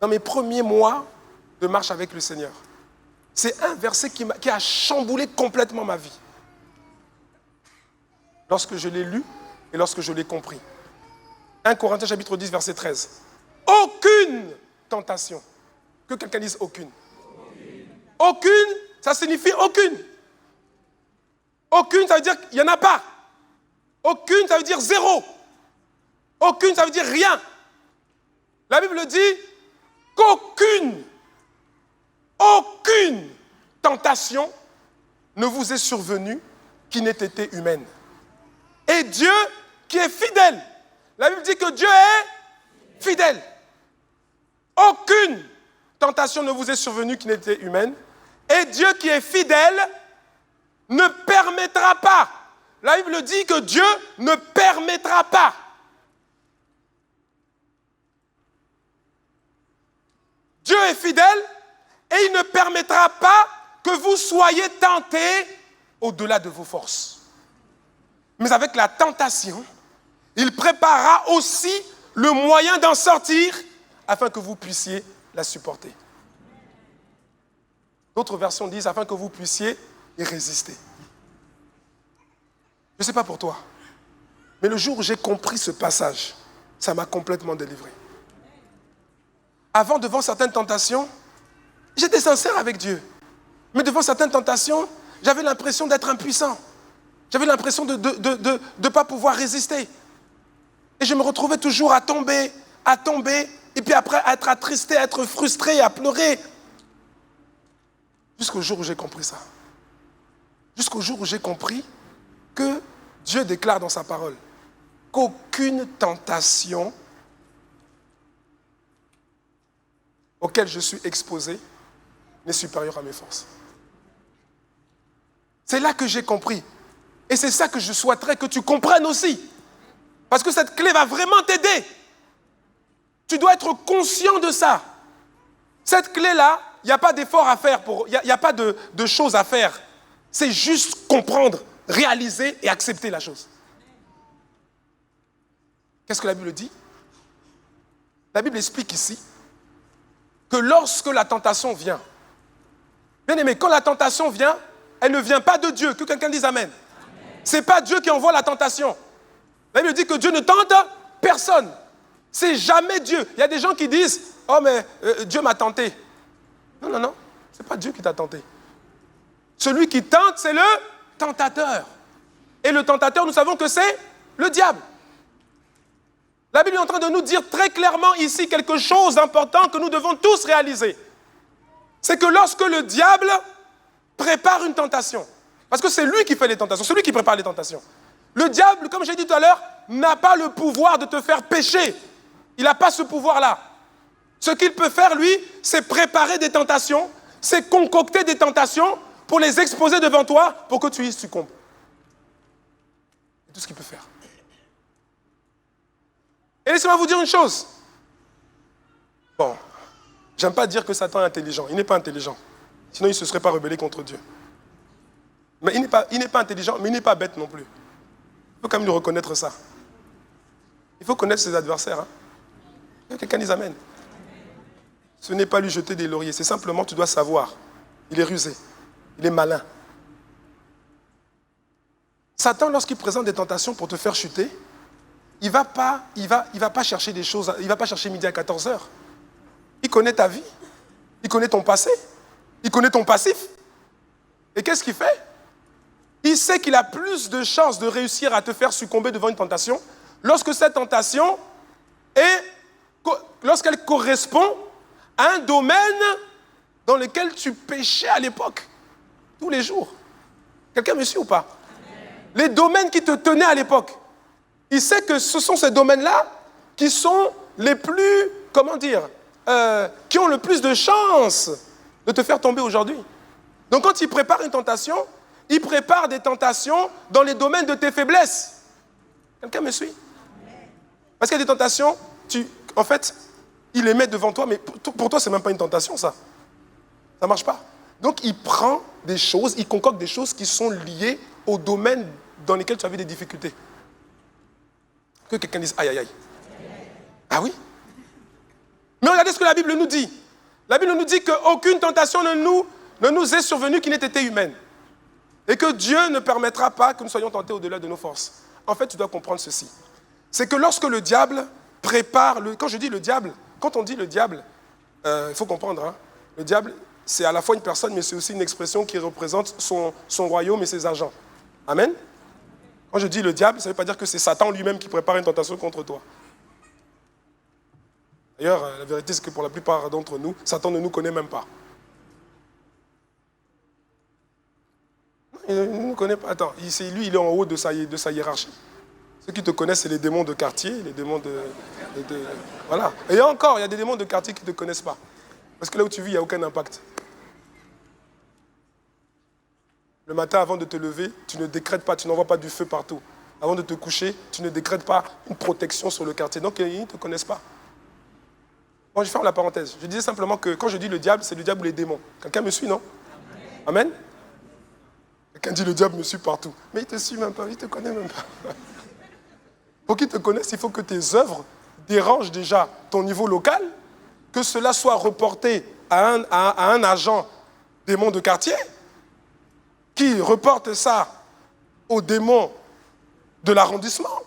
Dans mes premiers mois de marche avec le Seigneur. C'est un verset qui a chamboulé complètement ma vie. Lorsque je l'ai lu et lorsque je l'ai compris. 1 Corinthiens chapitre 10, verset 13. Aucune tentation. Que quelqu'un dise aucune. Aucune, ça signifie aucune. Aucune, ça veut dire qu'il n'y en a pas. Aucune, ça veut dire zéro. Aucune, ça veut dire rien. La Bible dit qu'aucune tentation ne vous est survenue qui n'ait été humaine. Et Dieu qui est fidèle. La Bible dit que Dieu est fidèle. Aucune tentation ne vous est survenue qui n'ait été humaine. Et Dieu qui est fidèle ne permettra pas. La Bible dit que Dieu ne permettra pas. Dieu est fidèle et il ne permettra pas que vous soyez tentés au-delà de vos forces. Mais avec la tentation, il préparera aussi le moyen d'en sortir afin que vous puissiez la supporter. D'autres versions disent afin que vous puissiez y résister. Je ne sais pas pour toi, mais le jour où j'ai compris ce passage, ça m'a complètement délivré. Avant, devant certaines tentations, j'étais sincère avec Dieu. Mais devant certaines tentations, j'avais l'impression d'être impuissant. J'avais l'impression de ne pas pouvoir résister. Et je me retrouvais toujours à tomber, et puis après à être attristé, à être frustré, à pleurer. Jusqu'au jour où j'ai compris ça. Jusqu'au jour où j'ai compris que Dieu déclare dans sa parole qu'aucune tentation auquel je suis exposé n'est supérieure à mes forces. C'est là que j'ai compris. Et c'est ça que je souhaiterais que tu comprennes aussi. Parce que cette clé va vraiment t'aider. Tu dois être conscient de ça. Cette clé-là, il n'y a pas d'effort à faire, il n'y a pas de choses à faire. C'est juste comprendre, réaliser et accepter la chose. Qu'est-ce que la Bible dit? La Bible explique ici que lorsque la tentation vient, bien aimé, quand la tentation vient, elle ne vient pas de Dieu. Que quelqu'un dise Amen. Ce n'est pas Dieu qui envoie la tentation. La Bible dit que Dieu ne tente personne. C'est jamais Dieu. Il y a des gens qui disent, oh mais Dieu m'a tenté. Non, non, non, ce n'est pas Dieu qui t'a tenté. Celui qui tente, c'est le tentateur. Et le tentateur, nous savons que c'est le diable. La Bible est en train de nous dire très clairement ici quelque chose d'important que nous devons tous réaliser. C'est que lorsque le diable prépare une tentation, parce que c'est lui qui fait les tentations, c'est lui qui prépare les tentations. Le diable, comme j'ai dit tout à l'heure, n'a pas le pouvoir de te faire pécher. Il n'a pas ce pouvoir-là. Ce qu'il peut faire, lui, c'est préparer des tentations, c'est concocter des tentations pour les exposer devant toi pour que tu y succombes. C'est tout ce qu'il peut faire. Et laissez-moi vous dire une chose. Bon, j'aime pas dire que Satan est intelligent. Il n'est pas intelligent. Sinon, il ne se serait pas rebellé contre Dieu. Mais il n'est pas intelligent, mais il n'est pas bête non plus. Il faut quand même lui reconnaître ça. Il faut connaître ses adversaires. Hein. Quelqu'un dise Amen. Ce n'est pas lui jeter des lauriers, c'est simplement, tu dois savoir. Il est rusé, il est malin. Satan, lorsqu'il présente des tentations pour te faire chuter, il va pas chercher des choses, il ne va pas chercher midi à 14h. Il connaît ta vie, il connaît ton passé, il connaît ton passif. Et qu'est-ce qu'il fait? Il sait qu'il a plus de chances de réussir à te faire succomber devant une tentation lorsque cette tentation lorsqu'elle correspond à un domaine dans lequel tu péchais à l'époque, tous les jours. Quelqu'un me suit ou pas? Les domaines qui te tenaient à l'époque. Il sait que ce sont ces domaines-là qui sont les plus, qui ont le plus de chances de te faire tomber aujourd'hui. Donc quand il prépare une tentation, il prépare des tentations dans les domaines de tes faiblesses. Quelqu'un me suit? Parce qu'il y a des tentations, en fait, il les met devant toi, mais pour toi, ce n'est même pas une tentation, ça. Ça ne marche pas. Donc, il prend des choses, il concocte des choses qui sont liées au domaine dans lesquels tu avais des difficultés. Que quelqu'un dise aïe, aïe, aïe. Ah oui? Mais regardez ce que la Bible nous dit. La Bible nous dit qu'aucune tentation ne nous est survenue qui n'ait été humaine. Et que Dieu ne permettra pas que nous soyons tentés au-delà de nos forces. En fait, tu dois comprendre ceci. C'est que lorsque le diable prépare... Quand je dis le diable, quand on dit le diable, il faut comprendre, hein, le diable, c'est à la fois une personne, mais c'est aussi une expression qui représente son royaume et ses agents. Amen? Quand je dis le diable, ça ne veut pas dire que c'est Satan lui-même qui prépare une tentation contre toi. D'ailleurs, la vérité, c'est que pour la plupart d'entre nous, Satan ne nous connaît même pas. Il ne nous connaît pas. Attends, lui, il est en haut de sa hiérarchie. Ceux qui te connaissent, c'est les démons de quartier, les démons de voilà. Et encore, il y a des démons de quartier qui ne te connaissent pas. Parce que là où tu vis, il n'y a aucun impact. Le matin, avant de te lever, tu ne décrètes pas, tu n'envoies pas du feu partout. Avant de te coucher, tu ne décrètes pas une protection sur le quartier. Donc, ils ne te connaissent pas. Bon, je ferme la parenthèse. Je disais simplement que quand je dis le diable, c'est le diable ou les démons. Quelqu'un me suit, non? Amen? Quelqu'un dit le diable me suit partout. Mais il ne te suit même pas, il ne te connaît même pas. Pour qu'il te connaisse, il faut que tes œuvres dérangent déjà ton niveau local, que cela soit reporté à un agent démon de quartier, qui reporte ça au démon de l'arrondissement,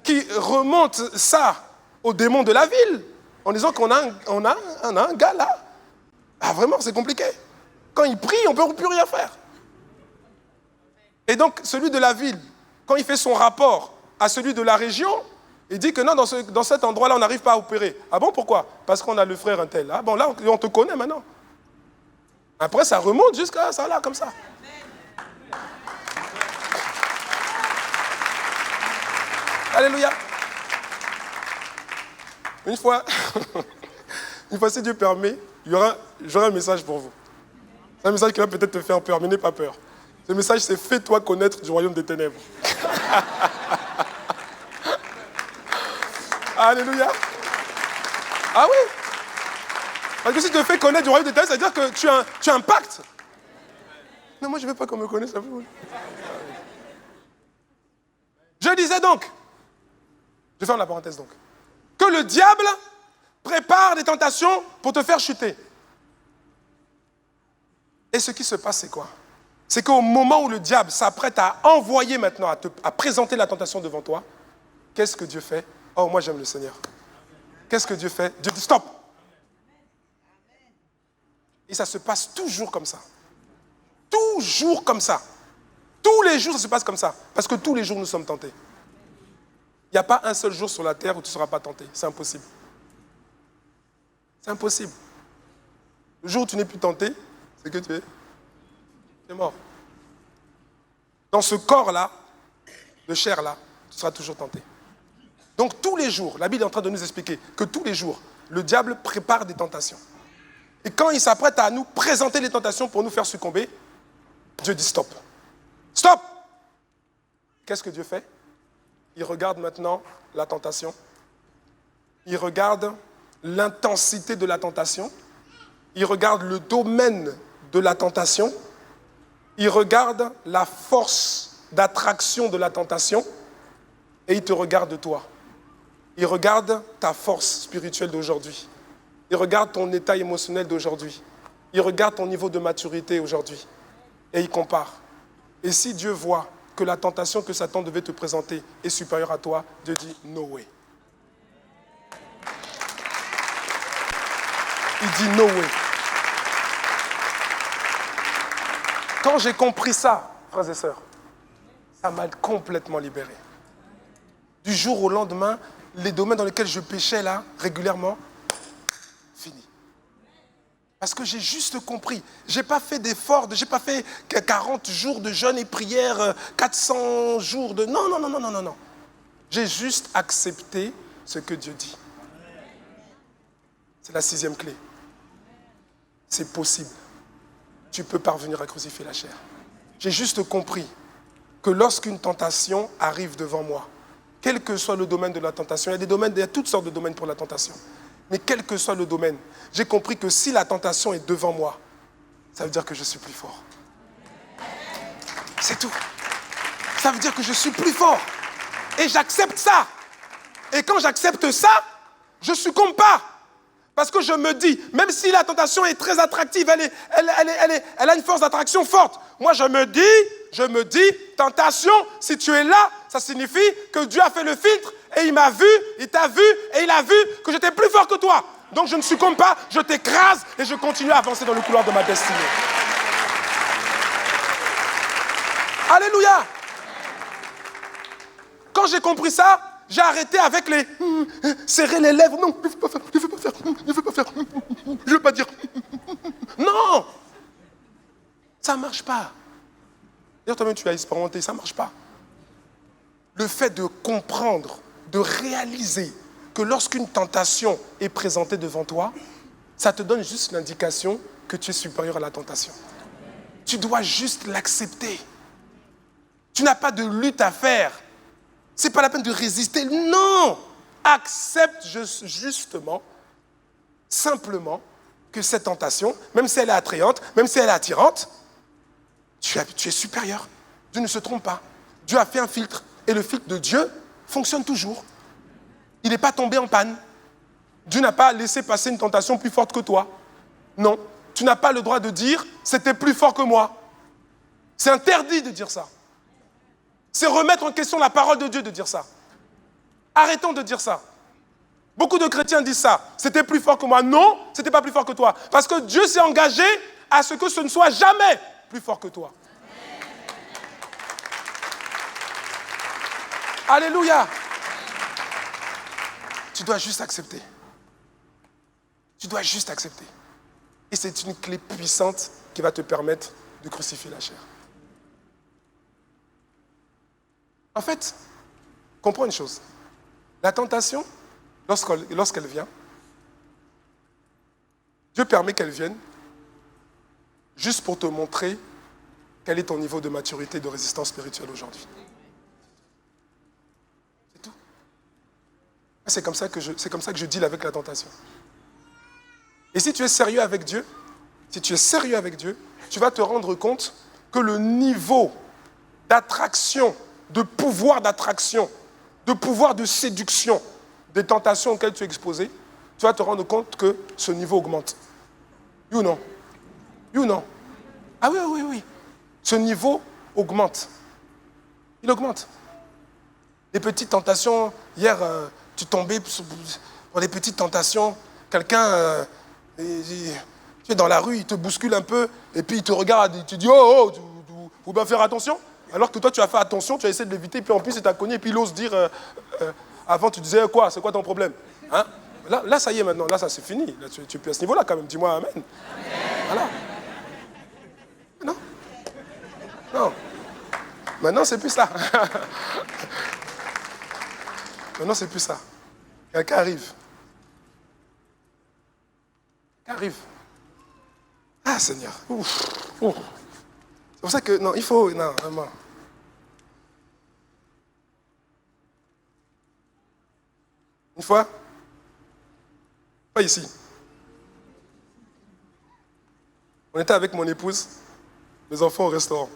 qui remonte ça au démon de la ville, en disant qu'on a un gars là. Ah vraiment, c'est compliqué. Quand il prie, on ne peut plus rien faire. Et donc, celui de la ville, quand il fait son rapport à celui de la région, il dit que non, dans cet endroit-là, on n'arrive pas à opérer. Ah bon, pourquoi? Parce qu'on a le frère un tel. Ah bon, là, on te connaît maintenant. Après, ça remonte jusqu'à ça, là, comme ça. Alléluia. Une fois, si Dieu permet, j'aurai un message pour vous. C'est un message qui va peut-être te faire peur, mais n'aie pas peur. Ce message, c'est fais-toi connaître du royaume des ténèbres. Alléluia. Ah oui. Parce que si tu te fais connaître du royaume des ténèbres, ça veut dire que tu impactes. Non, moi je ne veux pas qu'on me connaisse. Je disais donc, je ferme la parenthèse donc, que le diable prépare des tentations pour te faire chuter. Et ce qui se passe, c'est quoi? C'est qu'au moment où le diable s'apprête à envoyer maintenant, à présenter la tentation devant toi, qu'est-ce que Dieu fait? Oh, moi j'aime le Seigneur. Qu'est-ce que Dieu fait? Dieu dit stop. Et ça se passe toujours comme ça. Toujours comme ça. Tous les jours, ça se passe comme ça. Parce que tous les jours, nous sommes tentés. Il n'y a pas un seul jour sur la terre où tu ne seras pas tenté. C'est impossible. C'est impossible. Le jour où tu n'es plus tenté, c'est que tu es mort. Dans ce corps-là, de chair-là, tu seras toujours tenté. Donc tous les jours, la Bible est en train de nous expliquer que tous les jours, le diable prépare des tentations. Et quand il s'apprête à nous présenter les tentations pour nous faire succomber, Dieu dit stop. Stop! Qu'est-ce que Dieu fait? Il regarde maintenant la tentation. Il regarde l'intensité de la tentation. Il regarde le domaine de la tentation. Il regarde la force d'attraction de la tentation. Et il te regarde toi. Il regarde ta force spirituelle d'aujourd'hui. Il regarde ton état émotionnel d'aujourd'hui. Il regarde ton niveau de maturité aujourd'hui. Et il compare. Et si Dieu voit que la tentation que Satan devait te présenter est supérieure à toi, Dieu dit « No way ». Il dit « No way ». Quand j'ai compris ça, frères et sœurs, ça m'a complètement libéré. Du jour au lendemain, les domaines dans lesquels je péchais là, régulièrement, fini. Parce que j'ai juste compris. Je n'ai pas fait d'efforts, je n'ai pas fait 40 jours de jeûne et prière, 400 jours de... Non, non, non, non, non, non, non. J'ai juste accepté ce que Dieu dit. C'est la 6e clé. C'est possible. Tu peux parvenir à crucifier la chair. J'ai juste compris que lorsqu'une tentation arrive devant moi, quel que soit le domaine de la tentation, il y a toutes sortes de domaines pour la tentation. Mais quel que soit le domaine, j'ai compris que si la tentation est devant moi, ça veut dire que je suis plus fort. C'est tout. Ça veut dire que je suis plus fort. Et j'accepte ça. Et quand j'accepte ça, je ne succombe pas. Parce que je me dis, même si la tentation est très attractive, elle a une force d'attraction forte. Moi, je me dis, tentation, si tu es là, ça signifie que Dieu a fait le filtre et il m'a vu, il t'a vu et il a vu que j'étais plus fort que toi. Donc je ne succombe pas, je t'écrase et je continue à avancer dans le couloir de ma destinée. Alléluia! Quand j'ai compris ça, j'ai arrêté avec les serrer les lèvres. Non, ne veux pas faire, ne veux pas faire, ne veux pas faire, je veux pas dire. Non! Ça ne marche pas. D'ailleurs, toi-même, tu as expérimenté, ça ne marche pas. Le fait de comprendre, de réaliser que lorsqu'une tentation est présentée devant toi, ça te donne juste l'indication que tu es supérieur à la tentation. Tu dois juste l'accepter. Tu n'as pas de lutte à faire. Ce n'est pas la peine de résister. Non! Accepte justement, simplement, que cette tentation, même si elle est attrayante, même si elle est attirante, tu es supérieur. Dieu ne se trompe pas. Dieu a fait un filtre. Et le filtre de Dieu fonctionne toujours. Il n'est pas tombé en panne. Dieu n'a pas laissé passer une tentation plus forte que toi. Non. Tu n'as pas le droit de dire « c'était plus fort que moi ». C'est interdit de dire ça. C'est remettre en question la parole de Dieu de dire ça. Arrêtons de dire ça. Beaucoup de chrétiens disent ça. C'était plus fort que moi. Non, ce n'était pas plus fort que toi. Parce que Dieu s'est engagé à ce que ce ne soit jamais plus fort que toi. Alléluia. Tu dois juste accepter. Tu dois juste accepter. Et c'est une clé puissante qui va te permettre de crucifier la chair. En fait, comprends une chose. La tentation, lorsqu'elle vient, Dieu permet qu'elle vienne juste pour te montrer quel est ton niveau de maturité, de résistance spirituelle aujourd'hui. C'est tout. C'est comme ça que je deal avec la tentation. Et si tu es sérieux avec Dieu, tu vas te rendre compte que le niveau d'attraction, de pouvoir de séduction, des tentations auxquelles tu es exposé, tu vas te rendre compte que ce niveau augmente. Oui ou non? Oui ou non? Ah oui, oui, oui. Ce niveau augmente. Il augmente. Les petites tentations, hier, tu tombais pour des petites tentations, quelqu'un, tu es dans la rue, il te bouscule un peu, et puis il te regarde, et tu dis, oh, faut bien faire attention. Alors que toi, tu as fait attention, tu as essayé de l'éviter, puis en plus, il t'a cogné, et puis il ose dire, avant, tu disais quoi? C'est quoi ton problème? Hein? Là, ça y est maintenant, là, ça c'est fini. Là, tu es plus à ce niveau-là quand même, dis-moi amen. Amen. Voilà. Non. Non. Maintenant, c'est plus ça. Maintenant, c'est plus ça. Quelqu'un arrive. Ah, Seigneur. Ouf. Ouf. C'est pour ça que, non, il faut, non, vraiment. Une fois, pas ici. On était avec mon épouse, mes enfants au restaurant.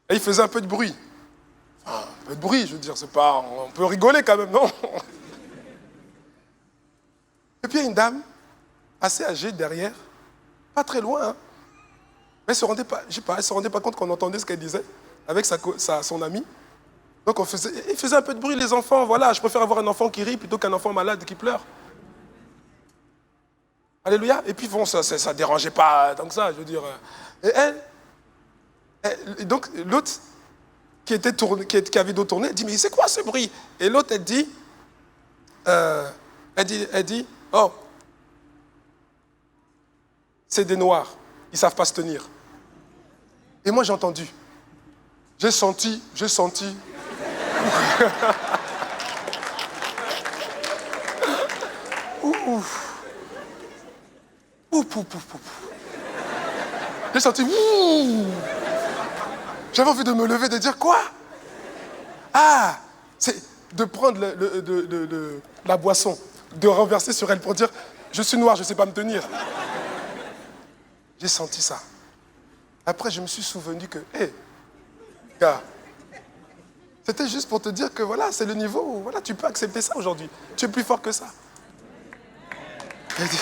Et il faisait un peu de bruit. Enfin, un peu de bruit, je veux dire, c'est pas... On peut rigoler quand même, non? Et puis il y a une dame, assez âgée derrière, pas très loin, hein. Mais elle ne se rendait pas compte qu'on entendait ce qu'elle disait avec son amie. Donc il faisait un peu de bruit, les enfants, voilà, je préfère avoir un enfant qui rit plutôt qu'un enfant malade qui pleure. Alléluia. Et puis bon, ça ne dérangeait pas tant que ça, je veux dire. Et donc l'autre qui avait dos tourné, elle dit, mais c'est quoi ce bruit? Et l'autre, elle dit, oh, c'est des noirs, ils ne savent pas se tenir. Et moi j'ai entendu, j'ai senti. J'ai senti. J'avais envie de me lever, de dire quoi? Ah, c'est de prendre la boisson, de renverser sur elle pour dire, je suis noir, je ne sais pas me tenir. J'ai senti ça. Après, je me suis souvenu que, gars, c'était juste pour te dire que voilà, c'est le niveau où voilà, tu peux accepter ça aujourd'hui. Tu es plus fort que ça. Il a dit,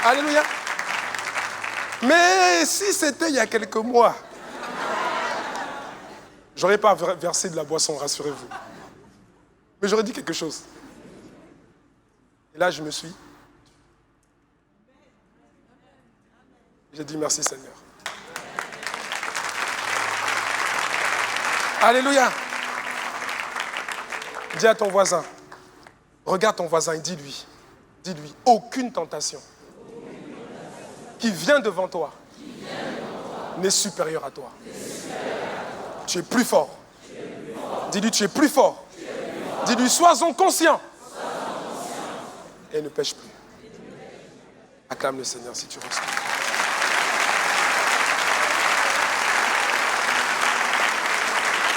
alléluia. Mais si c'était il y a quelques mois, j'aurais pas versé de la boisson, rassurez-vous. Mais j'aurais dit quelque chose. Et là, je me suis. J'ai dit merci Seigneur. Alléluia. Dis à ton voisin, regarde ton voisin et dis-lui, aucune tentation qui vient devant toi n'est supérieure à toi. Tu es plus fort. Dis-lui, tu es plus fort. Dis-lui, sois-en conscient. Et ne pêche plus. Acclame le Seigneur si tu reçois.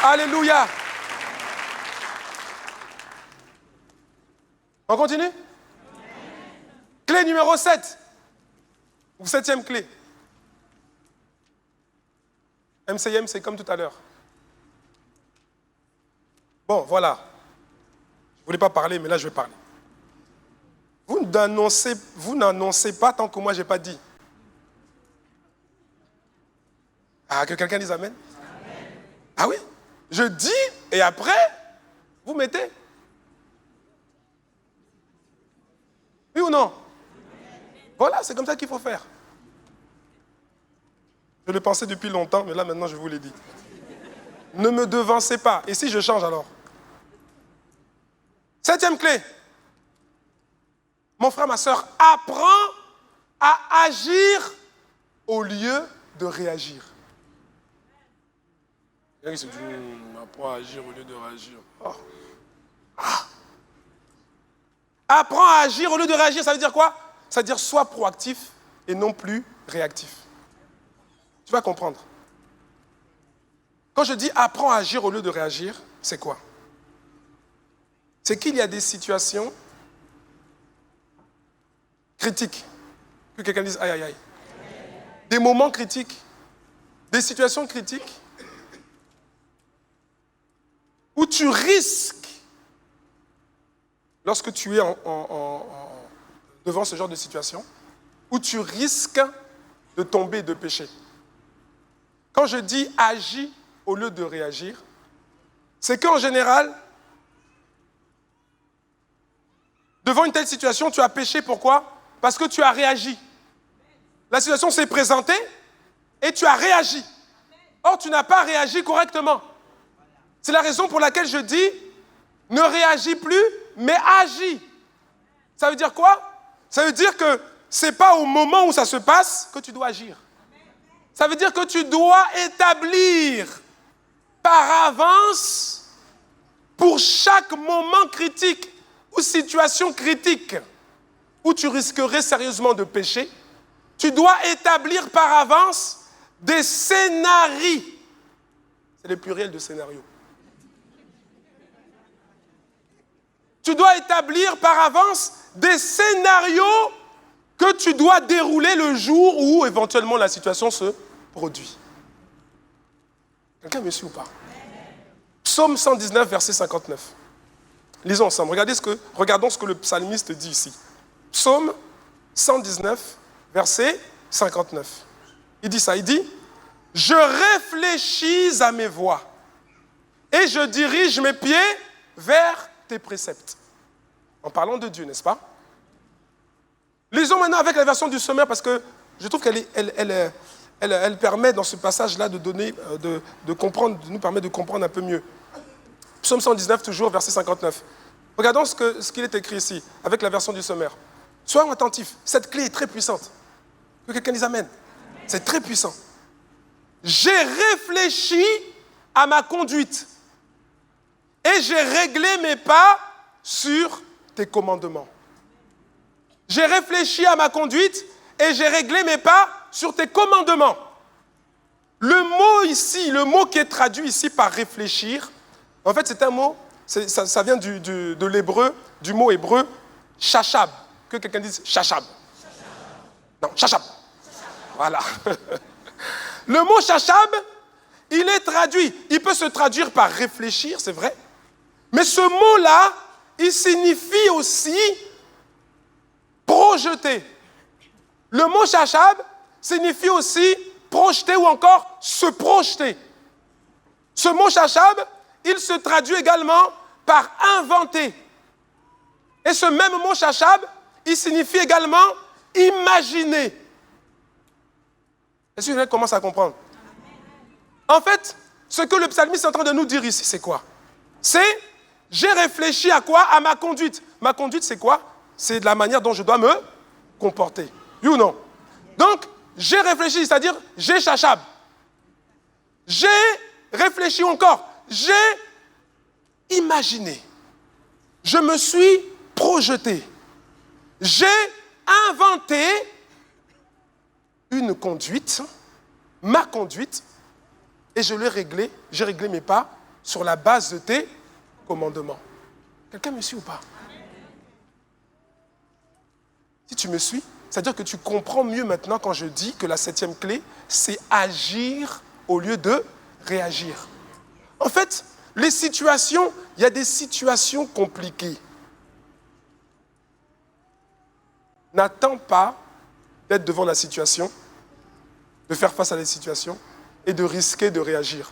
Alléluia. On continue? Clé numéro 7. Ou 7e clé. MCM, c'est comme tout à l'heure. Bon, voilà. Je ne voulais pas parler, mais là, je vais parler. Vous n'annoncez pas tant que moi, je n'ai pas dit. Ah, que quelqu'un dise Amen. Amen. Ah oui? Je dis, et après, vous mettez. Oui ou non? Voilà, c'est comme ça qu'il faut faire. Je le pensais depuis longtemps, mais là, maintenant, je vous l'ai dit. Ne me devancez pas. Et si je change alors? 7e clé. Mon frère, ma soeur, apprends à agir au lieu de réagir. Il y a qui se dit, apprends à agir au lieu de réagir. Oh. Ah. Apprends à agir au lieu de réagir, ça veut dire quoi? Ça veut dire sois proactif et non plus réactif. Tu vas comprendre. Quand je dis apprends à agir au lieu de réagir, c'est quoi? C'est qu'il y a des situations critiques. Que quelqu'un dise aïe aïe aïe. Des moments critiques, des situations critiques où tu risques, lorsque tu es devant ce genre de situation, où tu risques de tomber, de pécher. Quand je dis agis au lieu de réagir, c'est qu'en général, devant une telle situation, tu as péché. Pourquoi? Parce que tu as réagi. La situation s'est présentée et tu as réagi. Or, tu n'as pas réagi correctement. C'est la raison pour laquelle je dis, ne réagis plus, mais agis. Ça veut dire quoi? Ça veut dire que ce n'est pas au moment où ça se passe que tu dois agir. Ça veut dire que tu dois établir par avance, pour chaque moment critique ou situation critique où tu risquerais sérieusement de pécher, tu dois établir par avance des scénarios. C'est le pluriel de scénario. Tu dois établir par avance des scénarios que tu dois dérouler le jour où éventuellement la situation se produit. Quelqu'un me suit ou pas? Psaume 119, verset 59. Lisons ensemble. Regardons ce que le psalmiste dit ici. Psaume 119, verset 59. Il dit ça, il dit « Je réfléchis à mes voies et je dirige mes pieds vers tes préceptes. » En parlant de Dieu, n'est-ce pas? Lisons maintenant avec la version du sommaire parce que je trouve qu'elle permet dans ce passage-là de comprendre, de nous permet de comprendre un peu mieux. Psaume 119, toujours, verset 59. Regardons ce qu'il est écrit ici, avec la version du sommaire. Soyons attentifs, cette clé est très puissante. Que quelqu'un dise amen. C'est très puissant. J'ai réfléchi à ma conduite et j'ai réglé mes pas sur tes commandements. J'ai réfléchi à ma conduite et j'ai réglé mes pas sur tes commandements. Le mot ici, le mot qui est traduit ici par réfléchir, en fait c'est un mot, ça vient de l'hébreu, du mot hébreu, shachab. Que quelqu'un dise shachab. Non, shachab. Voilà. Le mot shachab, il est traduit, il peut se traduire par réfléchir, c'est vrai, mais ce mot-là, il signifie aussi projeter. Le mot shachab signifie aussi projeter ou encore se projeter. Ce mot shachab, il se traduit également par inventer. Et ce même mot shachab, il signifie également imaginer. Est-ce que vous commencez à comprendre? En fait, ce que le psalmiste est en train de nous dire ici, c'est quoi? C'est, j'ai réfléchi à quoi? À ma conduite. Ma conduite, c'est quoi? C'est de la manière dont je dois me comporter. Oui ou non? Donc, j'ai réfléchi, c'est-à-dire, j'ai shachab. J'ai réfléchi encore. J'ai imaginé. Je me suis projeté. J'ai inventé une conduite, ma conduite, et je l'ai réglée, j'ai réglé mes pas sur la base de tes commandements. Quelqu'un me suit ou pas? Si tu me suis, c'est-à-dire que tu comprends mieux maintenant quand je dis que la 7e clé, c'est agir au lieu de réagir. En fait, les situations, il y a des situations compliquées. N'attends pas d'être devant la situation, de faire face à la situation et de risquer de réagir.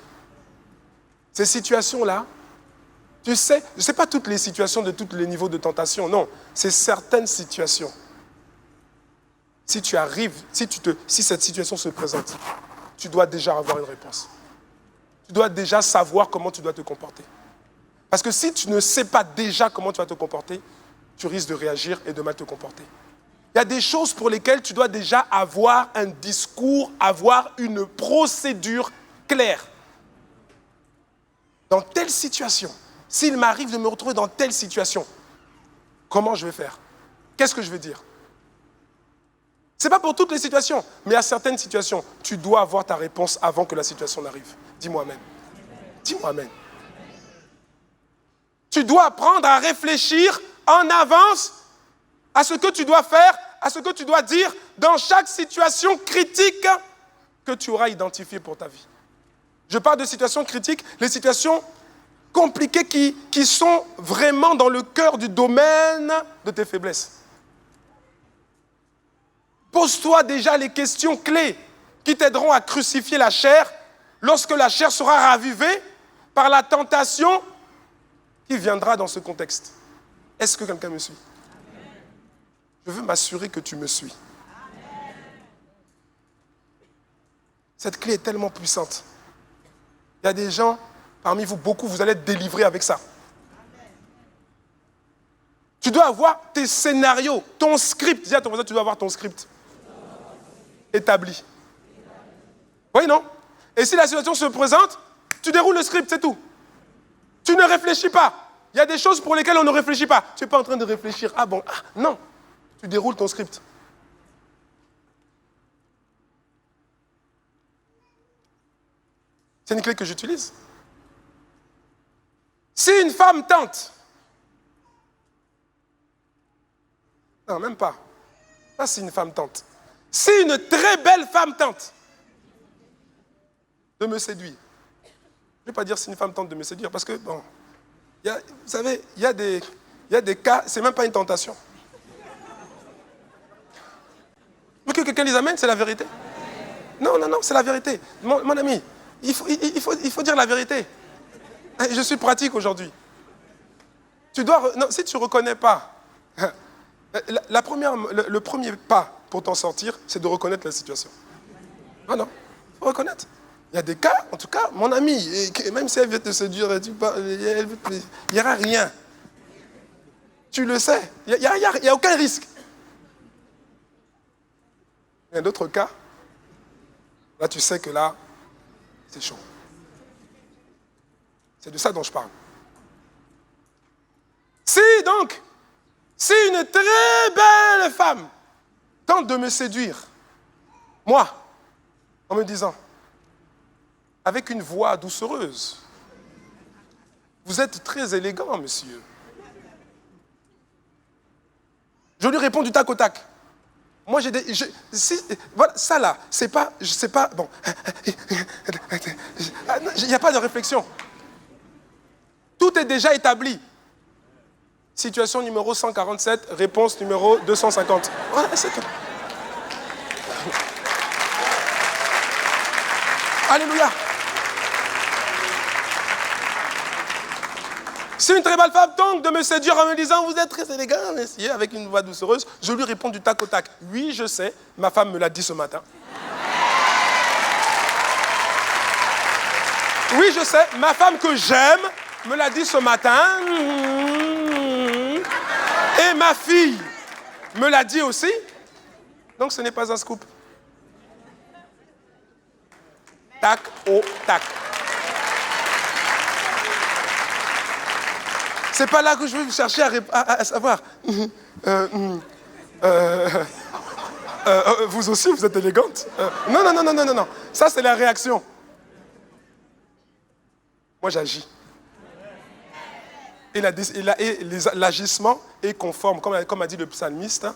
Ces situations-là, tu sais, je ne sais pas toutes les situations de tous les niveaux de tentation, non, c'est certaines situations. Si tu arrives, si cette situation se présente, tu dois déjà avoir une réponse. Tu dois déjà savoir comment tu dois te comporter. Parce que si tu ne sais pas déjà comment tu vas te comporter, tu risques de réagir et de mal te comporter. Il y a des choses pour lesquelles tu dois déjà avoir un discours, avoir une procédure claire. Dans telle situation, s'il m'arrive de me retrouver dans telle situation, Comment je vais faire? Qu'est-ce que je vais dire? Ce n'est pas pour toutes les situations, mais à certaines situations, tu dois avoir ta réponse avant que la situation n'arrive. Dis-moi amen. Dis-moi amen. Tu dois apprendre à réfléchir en avance à ce que tu dois faire, à ce que tu dois dire dans chaque situation critique que tu auras identifiée pour ta vie. Je parle de situations critiques, les situations compliquées qui sont vraiment dans le cœur du domaine de tes faiblesses. Pose-toi déjà les questions clés qui t'aideront à crucifier la chair lorsque la chair sera ravivée par la tentation qui viendra dans ce contexte. Est-ce que quelqu'un me suit? Je veux m'assurer que tu me suis. Cette clé est tellement puissante. Il y a des gens, parmi vous, beaucoup, vous allez être délivrés avec ça. Tu dois avoir tes scénarios, ton script. Dis à ton voisin, tu dois avoir ton script établi. Oui, non? Et si la situation se présente, tu déroules le script, c'est tout. Tu ne réfléchis pas. Il y a des choses pour lesquelles on ne réfléchit pas. Tu n'es pas en train de réfléchir. Ah bon, non. Tu déroules ton script. C'est une clé que j'utilise. Si une femme tente, non, même pas. Pas si une femme tente. Si une très belle femme tente de me séduire, je ne vais pas dire si une femme tente de me séduire, parce que, bon, vous savez, il y a des cas, c'est même pas une tentation. Mais que quelqu'un les amène, c'est la vérité. Non, c'est la vérité. Mon ami, il faut dire la vérité. Je suis pratique aujourd'hui. Si tu ne reconnais pas, le premier pas pour t'en sortir, c'est de reconnaître la situation. Non, il faut reconnaître. Il y a des cas, en tout cas, mon ami, même si elle veut te séduire, il n'y aura rien. Tu le sais, il n'y a aucun risque. Il y a d'autres cas, là tu sais que là, c'est chaud. C'est de ça dont je parle. Si une très belle femme tente de me séduire, moi, en me disant, avec une voix doucereuse, vous êtes très élégant, monsieur. Je lui réponds du tac au tac. Moi, voilà, ça là, c'est pas, bon, il n'y a pas de réflexion. Tout est déjà établi. Situation numéro 147, réponse numéro 250. Voilà, c'est tout. Alléluia. Si une très belle femme tente de me séduire en me disant « Vous êtes très élégant, messieurs », avec une voix doucereuse, je lui réponds du tac au tac. « Oui, je sais, ma femme me l'a dit ce matin. » Oui, je sais, ma femme que j'aime me l'a dit ce matin. Et ma fille me l'a dit aussi. Donc ce n'est pas un scoop. Tac au tac. C'est pas là que je vais chercher à savoir. Vous aussi, vous êtes élégante. Non. Ça, c'est la réaction. Moi, j'agis. Et l'agissement est conforme. Comme a dit le psalmiste,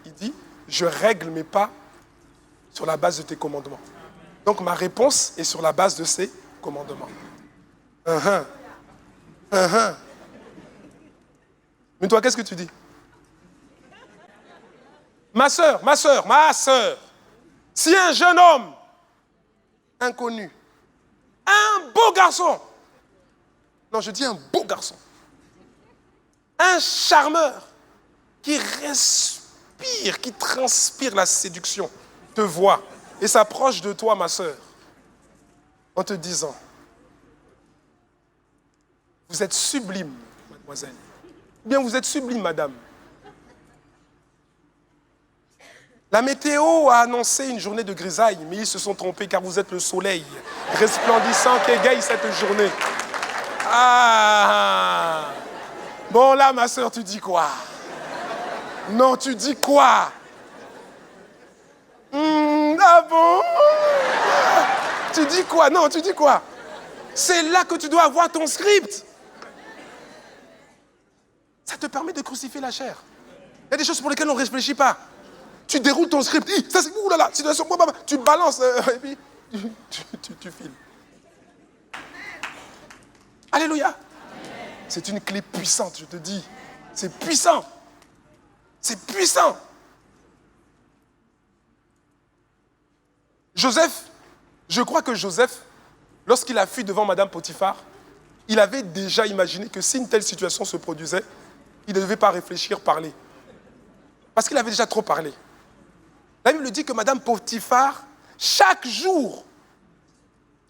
il dit, je règle mes pas sur la base de tes commandements. Donc, ma réponse est sur la base de ces commandements. Mais toi, qu'est-ce que tu dis? Ma sœur, si un jeune homme inconnu, un beau garçon, non, je dis un beau garçon, un charmeur qui respire, qui transpire la séduction, te voit et s'approche de toi, ma sœur, en te disant, vous êtes sublime, mademoiselle. Ou bien vous êtes sublime, madame. La météo a annoncé une journée de grisaille, mais ils se sont trompés car vous êtes le soleil resplendissant qui égaye cette journée. Bon, là, ma soeur, tu dis quoi? Non, tu dis quoi? Ah bon? Tu dis quoi? Non, tu dis quoi? C'est là que tu dois avoir ton script. Ça te permet de crucifier la chair. Il y a des choses pour lesquelles on ne réfléchit pas. Tu déroules ton script. Ça c'est oulala, situation, tu balances et puis tu files. Alléluia. C'est une clé puissante, je te dis. C'est puissant. C'est puissant. Joseph, je crois que Joseph, lorsqu'il a fui devant Madame Potiphar, il avait déjà imaginé que si une telle situation se produisait, il ne devait pas réfléchir, parler. Parce qu'il avait déjà trop parlé. La Bible dit que Madame Potiphar, chaque jour,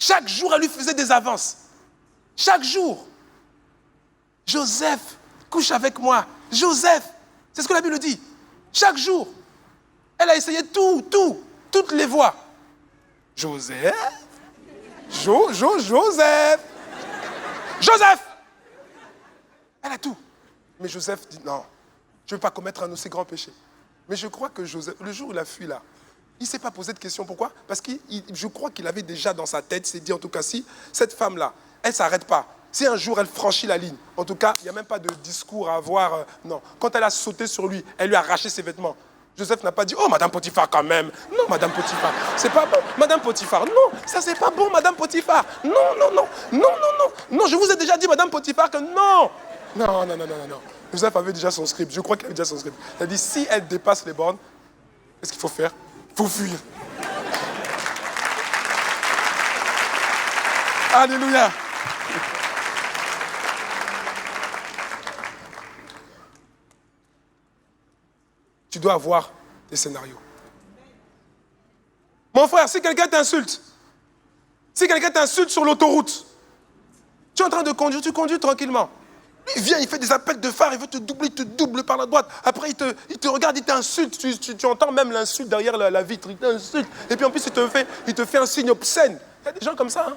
elle lui faisait des avances. Chaque jour. Joseph, couche avec moi. Joseph, c'est ce que la Bible dit. Chaque jour. Elle a essayé toutes les voies. Joseph, Joseph. Elle a tout. Mais Joseph dit non, je ne veux pas commettre un aussi grand péché. Mais je crois que Joseph, le jour où il a fui là, il ne s'est pas posé de question. Pourquoi? Parce que je crois qu'il avait déjà dans sa tête, il s'est dit en tout cas, si cette femme-là, elle ne s'arrête pas, si un jour elle franchit la ligne, en tout cas, il n'y a même pas de discours à avoir. Non, quand elle a sauté sur lui, elle lui a arraché ses vêtements. Joseph n'a pas dit, oh, Madame Potiphar quand même. Non, Madame Potiphar, c'est pas bon. Madame Potiphar, non, ça c'est pas bon, Madame Potiphar. Non, je vous ai déjà dit, Madame Potiphar, que non. Non. Joseph avait déjà son script. Je crois qu'il avait déjà son script. Il a dit, si elle dépasse les bornes, qu'est-ce qu'il faut faire? Il faut fuir. Alléluia. Tu dois avoir des scénarios. Mon frère, si quelqu'un t'insulte sur l'autoroute, tu es en train de conduire, tu conduis tranquillement. Il vient, il fait des appels de phare, il veut te doubler, il te double par la droite. Après, il te regarde, il t'insulte. Tu entends même l'insulte derrière la vitre. Il t'insulte. Et puis en plus, il te fait un signe obscène. Il y a des gens comme ça. Hein.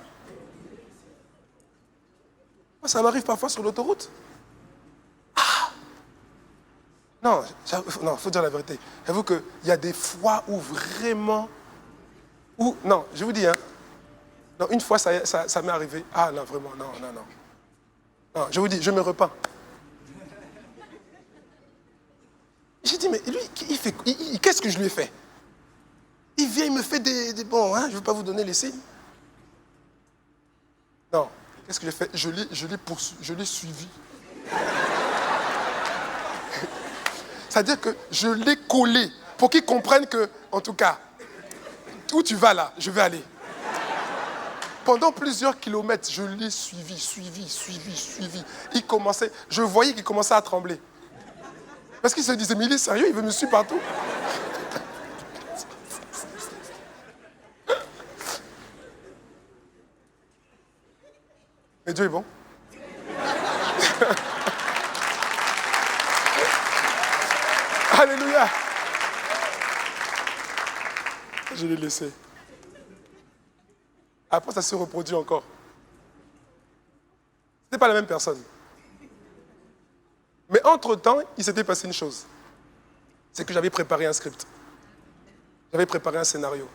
Moi, ça m'arrive parfois sur l'autoroute. Non, il faut dire la vérité. J'avoue qu'il y a des fois où vraiment... non, je vous dis, hein. Non, une fois, ça m'est arrivé. Ah non, vraiment, non. Non, je vous dis, je me repens. J'ai dit, mais lui, qu'est-ce que je lui ai fait? Il vient, il me fait des bons, hein, je ne veux pas vous donner les signes. Non, qu'est-ce que j'ai fait? Je l'ai suivi. C'est-à-dire que je l'ai collé pour qu'il comprenne que, en tout cas, où tu vas là, je vais aller. Pendant plusieurs kilomètres, je l'ai suivi. Je voyais qu'il commençait à trembler. Parce qu'il se disait, mais il est sérieux, il veut me suivre partout. Mais Dieu est bon. Alléluia. Je l'ai laissé. Après, ça se reproduit encore. Ce n'est pas la même personne. Mais entre-temps, il s'était passé une chose. C'est que j'avais préparé un script. J'avais préparé un scénario.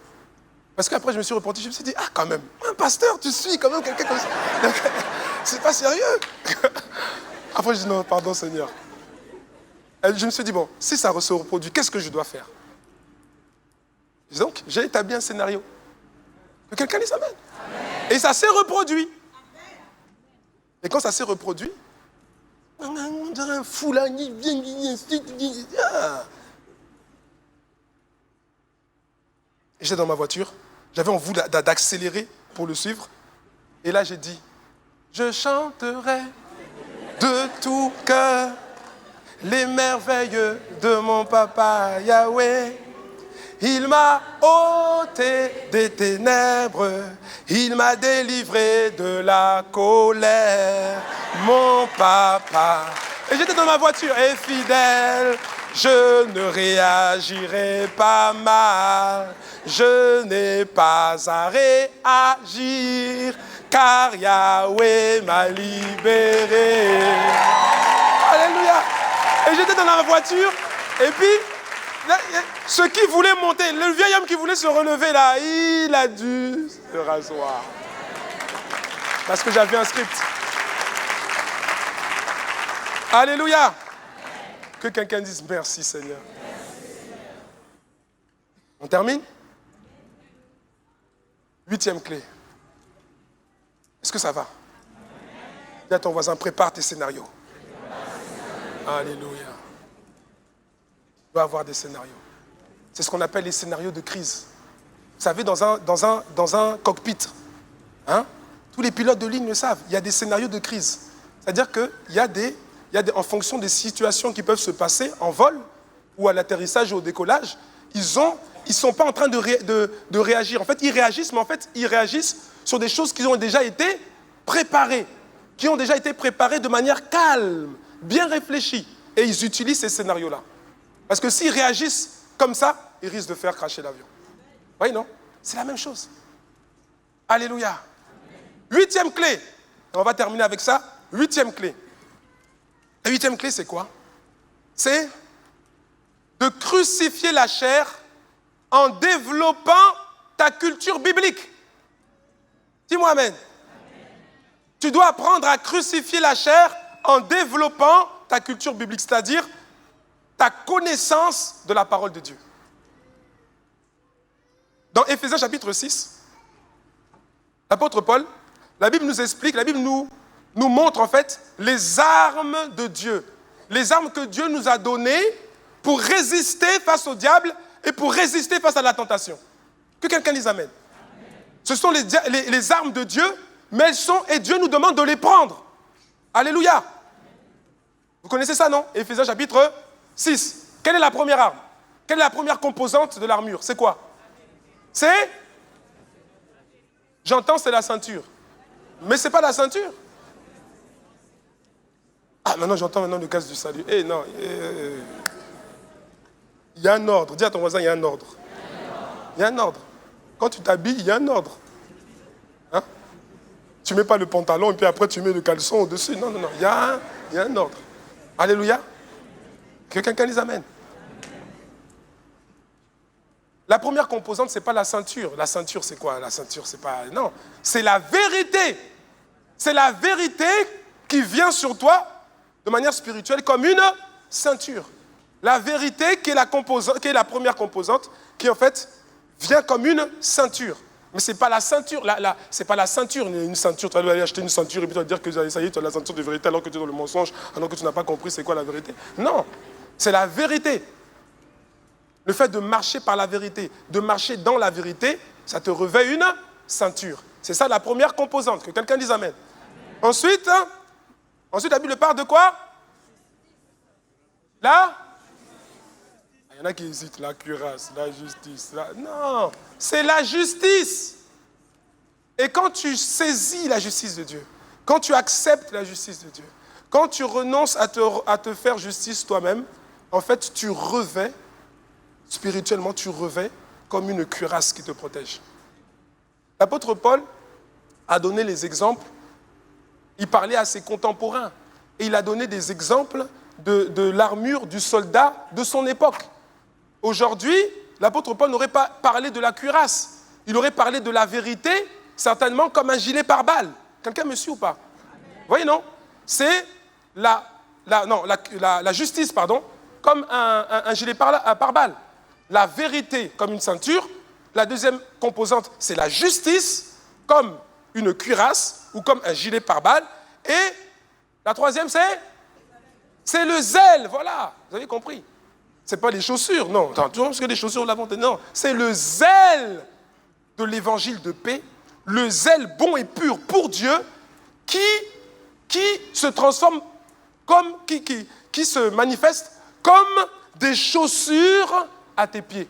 Parce qu'après, je me suis reporté, je me suis dit, ah, quand même, un pasteur, tu suis quand même quelqu'un comme ça. C'est pas sérieux. Après, je dis, non, pardon, Seigneur. Et je me suis dit, bon, si ça se reproduit, qu'est-ce que je dois faire? Donc, j'ai établi un scénario. Que quelqu'un dise amen. Et ça s'est reproduit. Et quand ça s'est reproduit, on dirait un fou là, j'étais dans ma voiture, j'avais envie d'accélérer pour le suivre. Et là, j'ai dit, je chanterai de tout cœur les merveilles de mon papa Yahweh. Il m'a ôté des ténèbres, il m'a délivré de la colère, mon papa. Et j'étais dans ma voiture, et fidèle, je ne réagirai pas mal, je n'ai pas à réagir, car Yahweh m'a libéré. Et j'étais dans la voiture, et puis, là, ceux qui voulaient monter, le vieil homme qui voulait se relever là, il a dû se rasseoir. Parce que j'avais un script. Alléluia. Que quelqu'un dise merci Seigneur. On termine? 8e clé. Est-ce que ça va? Dis à ton voisin, prépare tes scénarios. Alléluia. Tu dois avoir des scénarios. C'est ce qu'on appelle les scénarios de crise. Vous savez, dans un cockpit, hein, tous les pilotes de ligne le savent, il y a des scénarios de crise. C'est-à-dire qu'il y a en fonction des situations qui peuvent se passer en vol ou à l'atterrissage ou au décollage, ils ne sont pas en train de réagir. En fait, ils réagissent, mais en fait, ils réagissent sur des choses qui ont déjà été préparées, de manière calme, bien réfléchie. Et ils utilisent ces scénarios-là. Parce que s'ils réagissent comme ça, ils risquent de faire cracher l'avion. Oui, non? C'est la même chose. Alléluia. 8e clé. On va terminer avec ça. 8e clé. La 8e clé, c'est quoi? C'est de crucifier la chair en développant ta culture biblique. Dis-moi amen. Tu dois apprendre à crucifier la chair en développant ta culture biblique, c'est-à-dire ta connaissance de la parole de Dieu. Dans Éphésiens chapitre 6, l'apôtre Paul, la Bible nous explique, la Bible nous montre en fait les armes de Dieu. Les armes que Dieu nous a données pour résister face au diable et pour résister face à la tentation. Que quelqu'un dise amen. Ce sont les armes de Dieu, mais et Dieu nous demande de les prendre. Alléluia. Vous connaissez ça, non? Éphésiens chapitre 6. Quelle est la première arme? Quelle est la première composante de l'armure? C'est quoi? C'est? J'entends, c'est la ceinture. Mais ce n'est pas la ceinture. Ah, maintenant j'entends le casque du salut. Eh non. Il y a un ordre. Dis à ton voisin, il y a un ordre. Il y a un ordre. Quand tu t'habilles, il y a un ordre. Hein? Tu ne mets pas le pantalon et puis après tu mets le caleçon au-dessus. Non. Il y a un ordre. Alléluia. Que quelqu'un dise amen. La première composante, ce n'est pas la ceinture. La ceinture, c'est quoi? La ceinture, c'est pas... Non. C'est la vérité. C'est la vérité qui vient sur toi de manière spirituelle comme une ceinture. La vérité qui est la première composante, qui en fait vient comme une ceinture. Mais ce n'est pas la ceinture. C'est pas la ceinture, une ceinture. Tu vas aller acheter une ceinture et puis tu vas dire que ça y est, tu as la ceinture de vérité alors que tu es dans le mensonge, alors que tu n'as pas compris c'est quoi la vérité. Non, c'est la vérité. Le fait de marcher par la vérité, de marcher dans la vérité, ça te revêt une ceinture. C'est ça la première composante. Que quelqu'un dise amen. Ensuite, la Bible parle de quoi? Là? Il y en a qui hésitent. La cuirasse, la justice. Non, c'est la justice. Et quand tu saisis la justice de Dieu, quand tu acceptes la justice de Dieu, quand tu renonces à te faire justice toi-même, en fait, tu revêts, spirituellement, tu revêts comme une cuirasse qui te protège. L'apôtre Paul a donné les exemples. Il parlait à ses contemporains. Et il a donné des exemples de l'armure du soldat de son époque. Aujourd'hui, l'apôtre Paul n'aurait pas parlé de la cuirasse. Il aurait parlé de la vérité, certainement comme un gilet pare-balles. Quelqu'un me suit ou pas? Vous voyez, non? C'est la justice, comme un gilet pare-balles. La vérité comme une ceinture. La deuxième composante, c'est la justice comme une cuirasse ou comme un gilet pare-balles. Et la troisième, c'est le zèle. Voilà, vous avez compris. Ce n'est pas les chaussures, non. Attends, parce que les chaussures, on l'a monté. Non, c'est le zèle de l'évangile de paix, le zèle bon et pur pour Dieu qui se transforme comme, qui se manifeste comme des chaussures à tes pieds.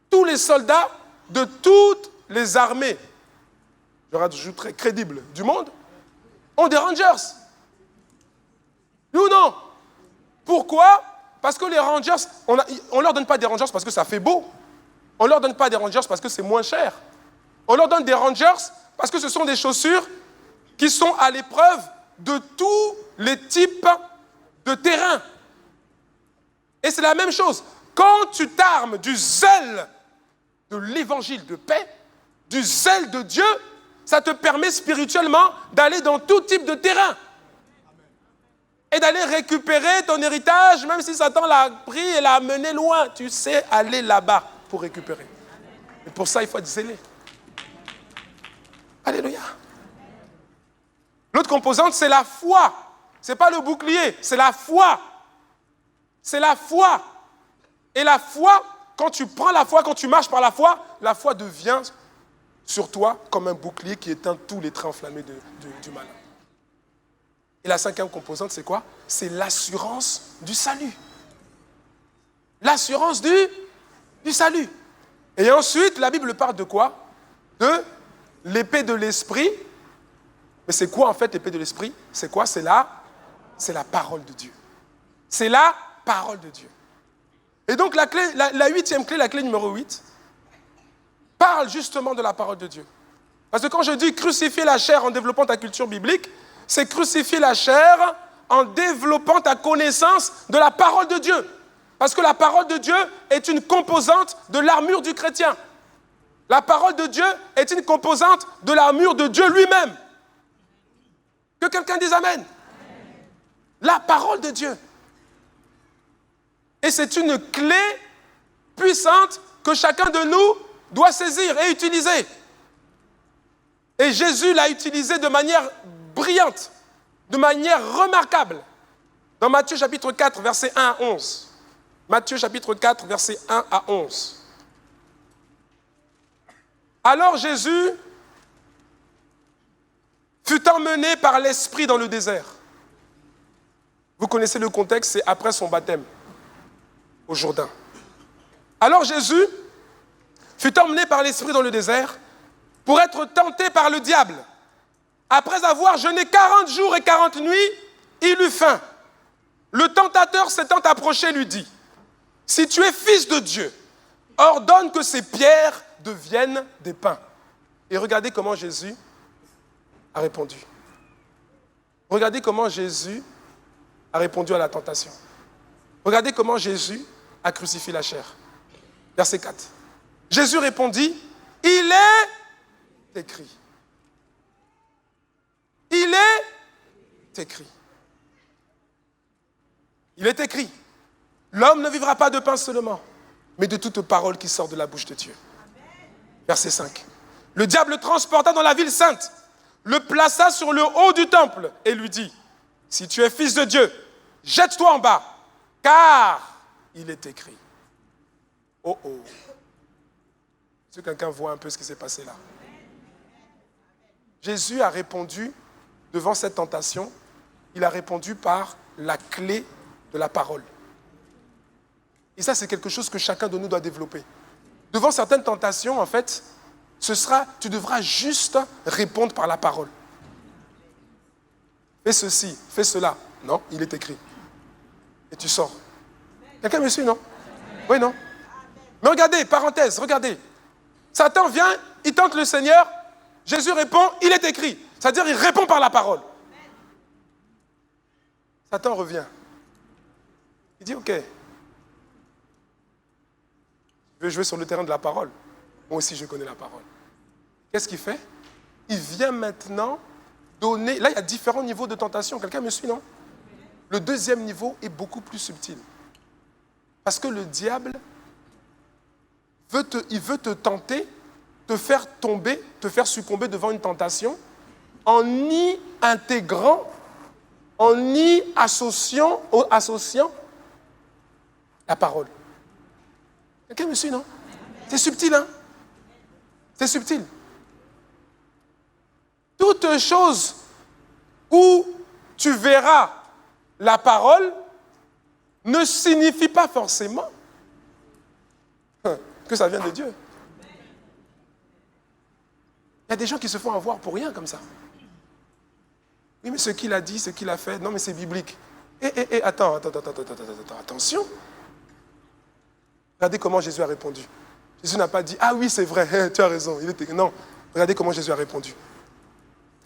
Tous les soldats de toutes les armées, je rajouterai crédibles, du monde, ont des Rangers. Oui ou non? Pourquoi? Parce que les Rangers, on ne leur donne pas des Rangers parce que ça fait beau. On ne leur donne pas des Rangers parce que c'est moins cher. On leur donne des Rangers parce que ce sont des chaussures qui sont à l'épreuve de tous les types de terrain. Et c'est la même chose. Quand tu t'armes du zèle de l'évangile de paix, du zèle de Dieu, ça te permet spirituellement d'aller dans tout type de terrain. Et d'aller récupérer ton héritage, même si Satan l'a pris et l'a mené loin. Tu sais aller là-bas pour récupérer. Et pour ça, il faut être zélé. Alléluia. L'autre composante, c'est la foi. Ce n'est pas le bouclier, c'est la foi. C'est la foi. Et la foi, quand tu prends la foi, quand tu marches par la foi devient sur toi comme un bouclier qui éteint tous les traits enflammés du malin. Et la cinquième composante, c'est quoi? C'est l'assurance du salut. L'assurance du salut. Et ensuite, la Bible parle de quoi? De l'épée de l'esprit. Mais c'est quoi en fait l'épée de l'esprit? C'est quoi? C'est la parole de Dieu. C'est la parole de Dieu. Et donc la huitième clé, la clé numéro 8, parle justement de la parole de Dieu. Parce que quand je dis crucifier la chair en développant ta culture biblique, c'est crucifier la chair en développant ta connaissance de la parole de Dieu. Parce que la parole de Dieu est une composante de l'armure du chrétien. La parole de Dieu est une composante de l'armure de Dieu lui-même. Que quelqu'un dise Amen. La parole de Dieu. Et c'est une clé puissante que chacun de nous doit saisir et utiliser. Et Jésus l'a utilisée de manière brillante, de manière remarquable. Dans Matthieu chapitre 4, versets 1 à 11. Matthieu chapitre 4, versets 1 à 11. Alors Jésus fut emmené par l'Esprit dans le désert. Vous connaissez le contexte, c'est après son baptême au Jourdain. Alors Jésus fut emmené par l'Esprit dans le désert pour être tenté par le diable. Après avoir jeûné 40 jours et 40 nuits, il eut faim. Le tentateur s'étant approché lui dit, « Si tu es fils de Dieu, ordonne que ces pierres deviennent des pains. » Et regardez comment Jésus a répondu. Regardez comment Jésus a répondu à la tentation. Regardez comment Jésus a crucifié la chair. Verset 4. Jésus répondit, « Il est écrit. Il est écrit. Il est écrit. L'homme ne vivra pas de pain seulement, mais de toute parole qui sort de la bouche de Dieu. » Verset 5. Le diable le transporta dans la ville sainte, le plaça sur le haut du temple et lui dit, « Si tu es fils de Dieu, jette-toi en bas, car il est écrit. » Oh oh. Est-ce que quelqu'un voit un peu ce qui s'est passé là? Jésus a répondu devant cette tentation, il a répondu par la clé de la parole. Et ça, c'est quelque chose que chacun de nous doit développer. Devant certaines tentations, en fait, tu devras juste répondre par la parole. Fais ceci, fais cela. Non, il est écrit. Et tu sors. Quelqu'un me suit, non? Oui, non? Mais regardez, parenthèse, regardez. Satan vient, il tente le Seigneur. Jésus répond, il est écrit. C'est-à-dire, il répond par la parole. Satan revient. Il dit, ok. Je veux jouer sur le terrain de la parole. Moi aussi, je connais la parole. Qu'est-ce qu'il fait? Il vient maintenant donner... Là, il y a différents niveaux de tentation. Quelqu'un me suit, non? Le deuxième niveau est beaucoup plus subtil. Parce que le diable, il veut te tenter, te faire tomber, te faire succomber devant une tentation, en y intégrant, en y associant la parole. Quelqu'un me suit, non? C'est subtil, hein? C'est subtil. Toute chose où tu verras la parole ne signifie pas forcément que ça vient de Dieu. Il y a des gens qui se font avoir pour rien comme ça. Oui, mais ce qu'il a dit, ce qu'il a fait, non, mais c'est biblique. Attends, attention. Regardez comment Jésus a répondu. Jésus n'a pas dit, ah oui, c'est vrai, tu as raison. Non, regardez comment Jésus a répondu.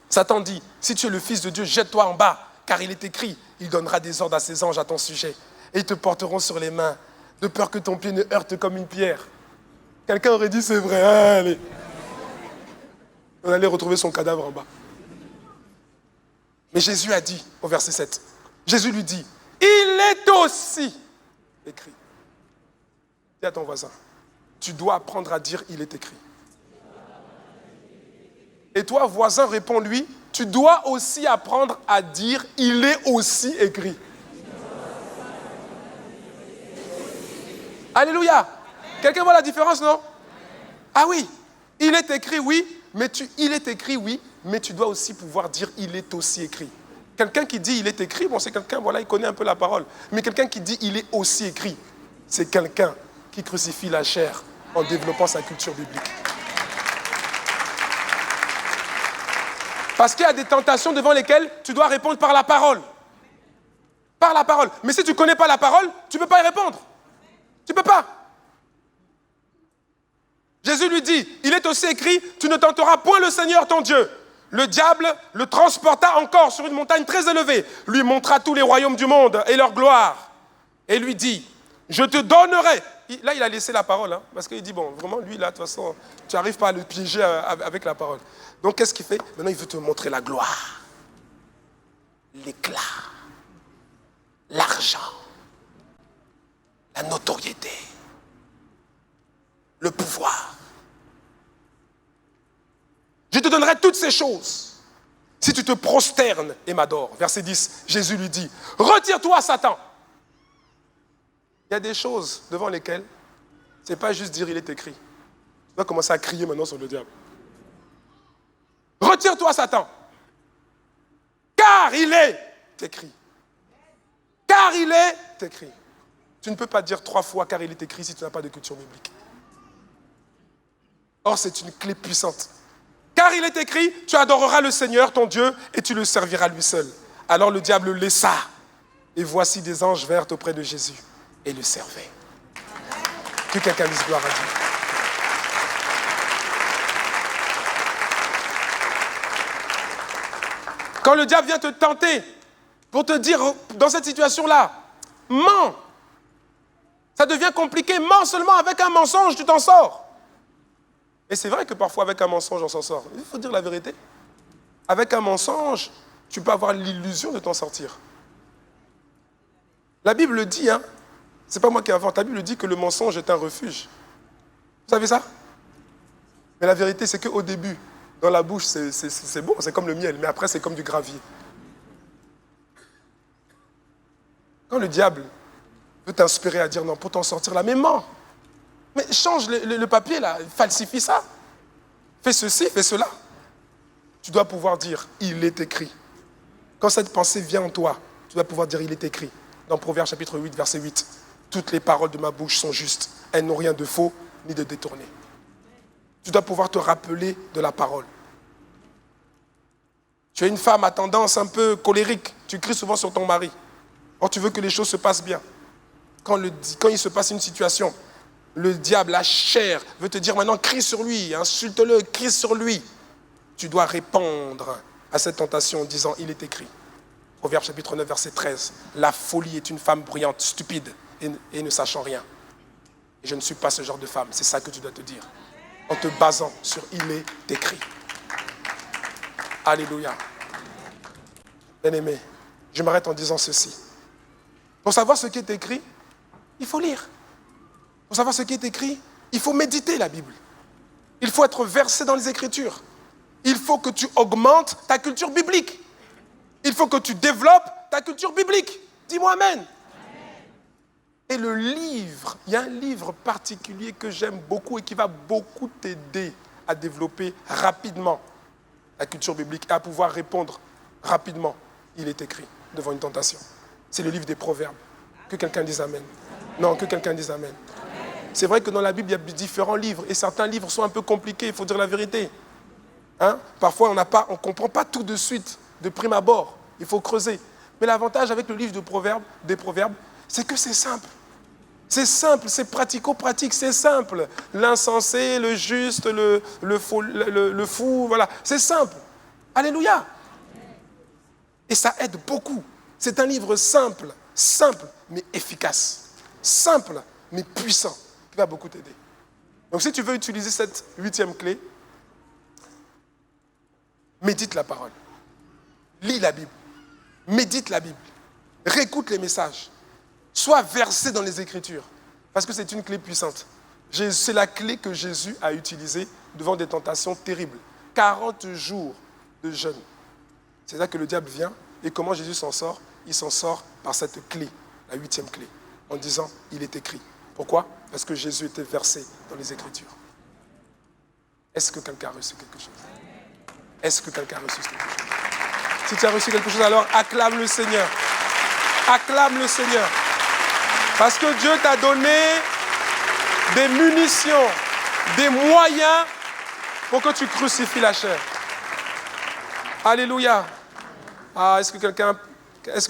Satan dit, si tu es le Fils de Dieu, jette-toi en bas, car il est écrit, il donnera des ordres à ses anges à ton sujet, et ils te porteront sur les mains, de peur que ton pied ne heurte comme une pierre. Quelqu'un aurait dit, c'est vrai, allez. On allait retrouver son cadavre en bas. Mais Jésus a dit, au verset 7, Jésus lui dit, il est aussi écrit. Dis à ton voisin, tu dois apprendre à dire, il est écrit. Et toi, voisin, réponds-lui, tu dois aussi apprendre à dire, il est aussi écrit. Alléluia. Quelqu'un voit la différence, non? Ah oui, il est écrit, oui, mais il est écrit, oui, mais tu dois aussi pouvoir dire, il est aussi écrit. Quelqu'un qui dit, il est écrit, bon, c'est quelqu'un, voilà, il connaît un peu la parole. Mais quelqu'un qui dit, il est aussi écrit, c'est quelqu'un qui crucifie la chair en développant sa culture biblique. Parce qu'il y a des tentations devant lesquelles tu dois répondre par la parole. Par la parole. Mais si tu ne connais pas la parole, tu ne peux pas y répondre. Tu ne peux pas. Jésus lui dit, il est aussi écrit, tu ne tenteras point le Seigneur ton Dieu. Le diable le transporta encore sur une montagne très élevée, lui montra tous les royaumes du monde et leur gloire. Et lui dit, je te donnerai. Là, il a laissé la parole, hein, parce qu'il dit, bon, vraiment, lui, là, de toute façon, tu n'arrives pas à le piéger avec la parole. Donc, qu'est-ce qu'il fait? Maintenant, il veut te montrer la gloire, l'éclat, l'argent, la notoriété, le pouvoir. Je te donnerai toutes ces choses si tu te prosternes et m'adores. Verset 10, Jésus lui dit, retire-toi, Satan. Il y a des choses devant lesquelles ce n'est pas juste dire il est écrit. Tu dois commencer à crier maintenant sur le diable. Retire-toi, Satan. Car il est écrit. Car il est écrit. Tu ne peux pas dire 3 fois car il est écrit si tu n'as pas de culture biblique. Or, c'est une clé puissante. Car il est écrit, tu adoreras le Seigneur, ton Dieu, et tu le serviras lui seul. Alors le diable le laissa. Et voici des anges vinrent auprès de Jésus et le servaient. Que quelqu'un dise gloire à Dieu. Quand le diable vient te tenter pour te dire, dans cette situation-là, mens. Ça devient compliqué. Mens seulement avec un mensonge, tu t'en sors. Et c'est vrai que parfois, avec un mensonge, on s'en sort. Il faut dire la vérité. Avec un mensonge, tu peux avoir l'illusion de t'en sortir. La Bible dit, hein, c'est pas moi qui invente, la Bible dit que le mensonge est un refuge. Vous savez ça? Mais la vérité, c'est qu'au début, dans la bouche, c'est bon, c'est comme le miel, mais après, c'est comme du gravier. Quand le diable veut t'inspirer à dire non, pour t'en sortir là, mais mens. Mais change le papier là, falsifie ça. Fais ceci, fais cela. Tu dois pouvoir dire, il est écrit. Quand cette pensée vient en toi, tu dois pouvoir dire, il est écrit. Dans Proverbes chapitre 8, verset 8, toutes les paroles de ma bouche sont justes. Elles n'ont rien de faux ni de détourné. Tu dois pouvoir te rappeler de la parole. Tu es une femme à tendance un peu colérique. Tu cries souvent sur ton mari. Or, tu veux que les choses se passent bien. Quand il se passe une situation, le diable, la chair, veut te dire maintenant, crie sur lui, insulte-le, crie sur lui. Tu dois répondre à cette tentation en disant, il est écrit. Proverbe chapitre 9, verset 13. La folie est une femme bruyante, stupide et ne sachant rien. Et je ne suis pas ce genre de femme, c'est ça que tu dois te dire. En te basant sur il est écrit. Alléluia. Bien-aimé, je m'arrête en disant ceci. Pour savoir ce qui est écrit, il faut lire. Pour savoir ce qui est écrit, il faut méditer la Bible. Il faut être versé dans les Écritures. Il faut que tu augmentes ta culture biblique. Il faut que tu développes ta culture biblique. Dis-moi amen. Et le livre, il y a un livre particulier que j'aime beaucoup et qui va beaucoup t'aider à développer rapidement la culture biblique et à pouvoir répondre rapidement. Il est écrit devant une tentation. C'est le livre des Proverbes. Que quelqu'un dise amen. Non, que quelqu'un dise amen. C'est vrai que dans la Bible, il y a différents livres et certains livres sont un peu compliqués, il faut dire la vérité. Hein? Parfois, on ne comprend pas tout de suite, de prime abord. Il faut creuser. Mais l'avantage avec le livre des Proverbes, c'est que c'est simple. C'est simple, c'est pratico-pratique, c'est simple. L'insensé, le juste, le fou, voilà. C'est simple. Alléluia. Et ça aide beaucoup. C'est un livre simple, mais efficace. Simple, mais puissant, qui va beaucoup t'aider. Donc si tu veux utiliser cette 8e clé, médite la parole. Lis la Bible. Médite la Bible. Réécoute les messages. Sois versé dans les Écritures. Parce que c'est une clé puissante. C'est la clé que Jésus a utilisée devant des tentations terribles. 40 jours de jeûne. C'est là que le diable vient. Et comment Jésus s'en sort? Il s'en sort par cette clé, la 8e clé, en disant, il est écrit. Pourquoi? Parce que Jésus était versé dans les Écritures. Est-ce que quelqu'un a reçu quelque chose? Est-ce que quelqu'un a reçu quelque chose? Si tu as reçu quelque chose, alors acclame le Seigneur. Acclame le Seigneur. Parce que Dieu t'a donné des munitions, des moyens pour que tu crucifies la chair. Alléluia. Est-ce que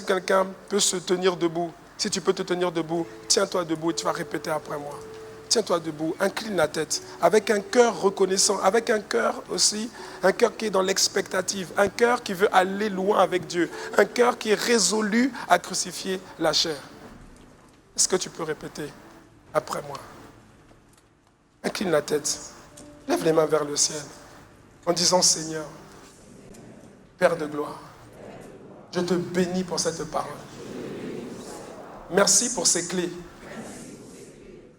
quelqu'un peut se tenir debout? Si tu peux te tenir debout, tiens-toi debout et tu vas répéter après moi. Tiens-toi debout, incline la tête, avec un cœur reconnaissant, avec un cœur aussi, un cœur qui est dans l'expectative, un cœur qui veut aller loin avec Dieu, un cœur qui est résolu à crucifier la chair. Est-ce que tu peux répéter après moi? Incline la tête, lève les mains vers le ciel, en disant, Seigneur, Père de gloire, je te bénis pour cette parole. Merci pour ces clés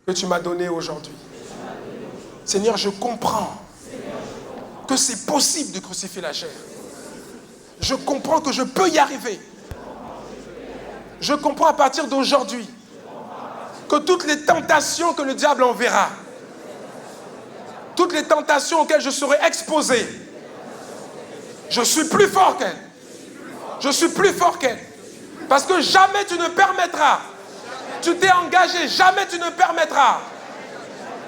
que tu m'as données aujourd'hui. Seigneur, je comprends que c'est possible de crucifier la chair. Je comprends que je peux y arriver. Je comprends à partir d'aujourd'hui que toutes les tentations que le diable enverra, toutes les tentations auxquelles je serai exposé, je suis plus fort qu'elle. Je suis plus fort qu'elle. Parce que jamais tu ne permettras, tu t'es engagé, jamais tu ne permettras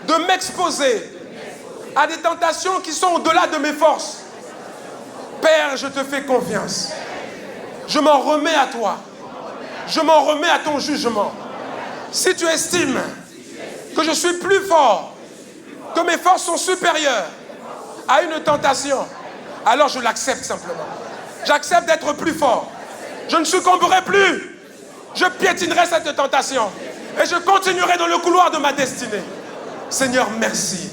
de m'exposer à des tentations qui sont au-delà de mes forces. Père, je te fais confiance. Je m'en remets à toi. Je m'en remets à ton jugement. Si tu estimes que je suis plus fort, que mes forces sont supérieures à une tentation, alors je l'accepte simplement. J'accepte d'être plus fort. Je ne succomberai plus. Je piétinerai cette tentation. Et je continuerai dans le couloir de ma destinée. Seigneur, merci.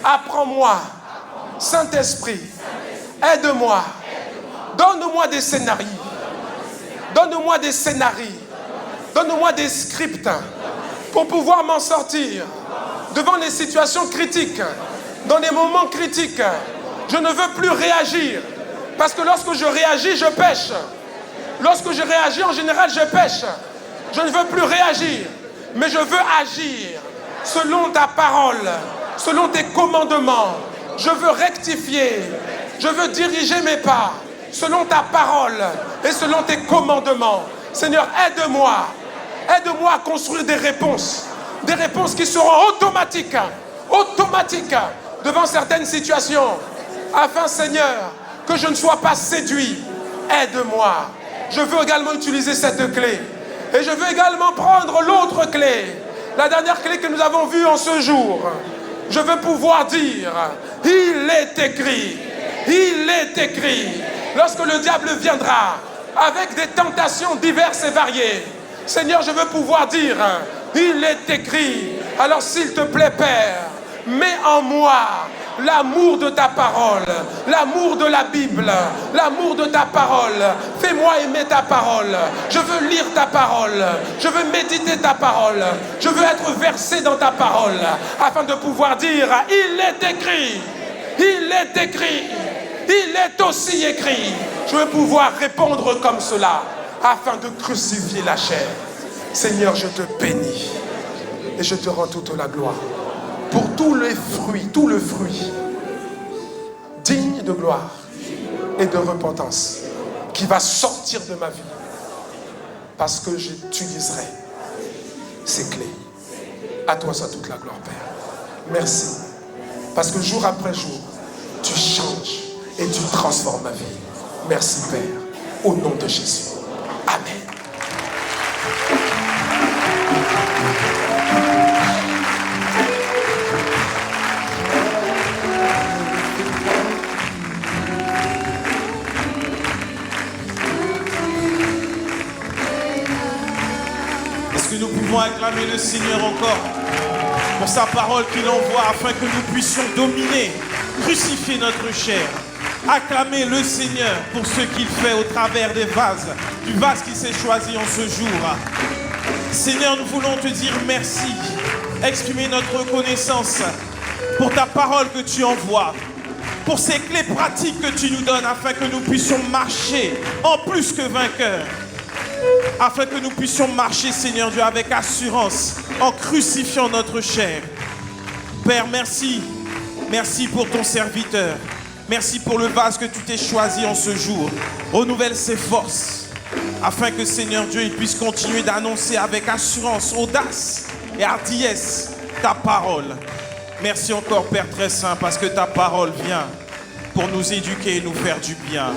Apprends-moi. Saint-Esprit, aide-moi. Donne-moi des scénarios. Donne-moi des scénarios. Donne-moi des scripts pour pouvoir m'en sortir devant les situations critiques, dans les moments critiques. Je ne veux plus réagir. Parce que lorsque je réagis, je pêche. Lorsque je réagis, en général, je pêche. Je ne veux plus réagir, mais je veux agir selon ta parole, selon tes commandements. Je veux rectifier. Je veux diriger mes pas selon ta parole et selon tes commandements. Seigneur, aide-moi. Aide-moi à construire des réponses qui seront automatiques devant certaines situations, afin, Seigneur, que je ne sois pas séduit. Aide-moi. Je veux également utiliser cette clé. Et je veux également prendre l'autre clé, la dernière clé que nous avons vue en ce jour. Je veux pouvoir dire, il est écrit, il est écrit. Lorsque le diable viendra avec des tentations diverses et variées, Seigneur, je veux pouvoir dire, il est écrit. Alors s'il te plaît, Père, mets en moi l'amour de ta parole, l'amour de la Bible, l'amour de ta parole. Fais-moi aimer ta parole. Je veux lire ta parole. Je veux méditer ta parole. Je veux être versé dans ta parole afin de pouvoir dire, il est écrit, il est écrit, il est aussi écrit. Je veux pouvoir répondre comme cela afin de crucifier la chair. Seigneur, je te bénis et je te rends toute la gloire pour tout le fruit digne de gloire et de repentance qui va sortir de ma vie parce que j'utiliserai ces clés. À toi soit toute la gloire, Père. Merci. Parce que jour après jour, tu changes et tu transformes ma vie. Merci, Père. Au nom de Jésus. Amen. acclamer le Seigneur encore pour sa parole qu'il envoie afin que nous puissions dominer, crucifier notre chair. Acclamer le Seigneur pour ce qu'il fait au travers des vases, du vase qui s'est choisi en ce jour. Seigneur, nous voulons te dire merci, exprimer notre reconnaissance pour ta parole que tu envoies, pour ces clés pratiques que tu nous donnes afin que nous puissions marcher en plus que vainqueurs, afin que nous puissions marcher, Seigneur Dieu, avec assurance, en crucifiant notre chair. Père, merci. Merci pour ton serviteur. Merci pour le vase que tu t'es choisi en ce jour. Renouvelle ses forces, afin que, Seigneur Dieu, il puisse continuer d'annoncer avec assurance, audace et hardiesse ta parole. Merci encore, Père très saint, parce que ta parole vient pour nous éduquer et nous faire du bien.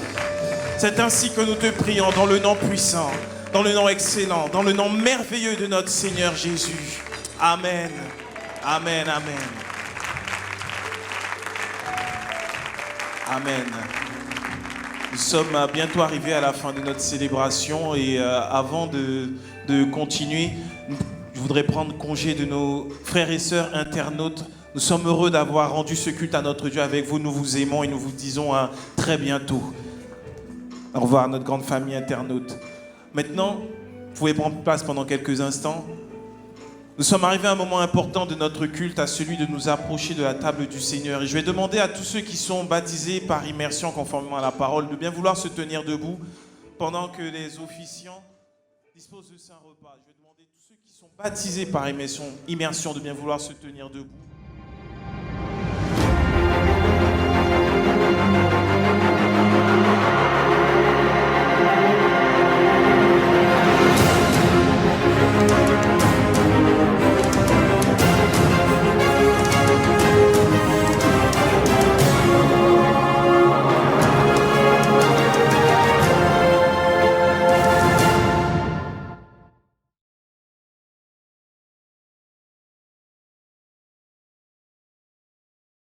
C'est ainsi que nous te prions dans le nom puissant, dans le nom excellent, dans le nom merveilleux de notre Seigneur Jésus. Amen. Amen. Amen. Amen. Nous sommes bientôt arrivés à la fin de notre célébration et avant de continuer, je voudrais prendre congé de nos frères et sœurs internautes. Nous sommes heureux d'avoir rendu ce culte à notre Dieu avec vous. Nous vous aimons et nous vous disons à très bientôt. Au revoir à notre grande famille internaute. Maintenant, vous pouvez prendre place pendant quelques instants. Nous sommes arrivés à un moment important de notre culte, à celui de nous approcher de la table du Seigneur. Et je vais demander à tous ceux qui sont baptisés par immersion conformément à la parole de bien vouloir se tenir debout pendant que les officiants disposent de saint repas. Je vais demander à tous ceux qui sont baptisés par immersion de bien vouloir se tenir debout.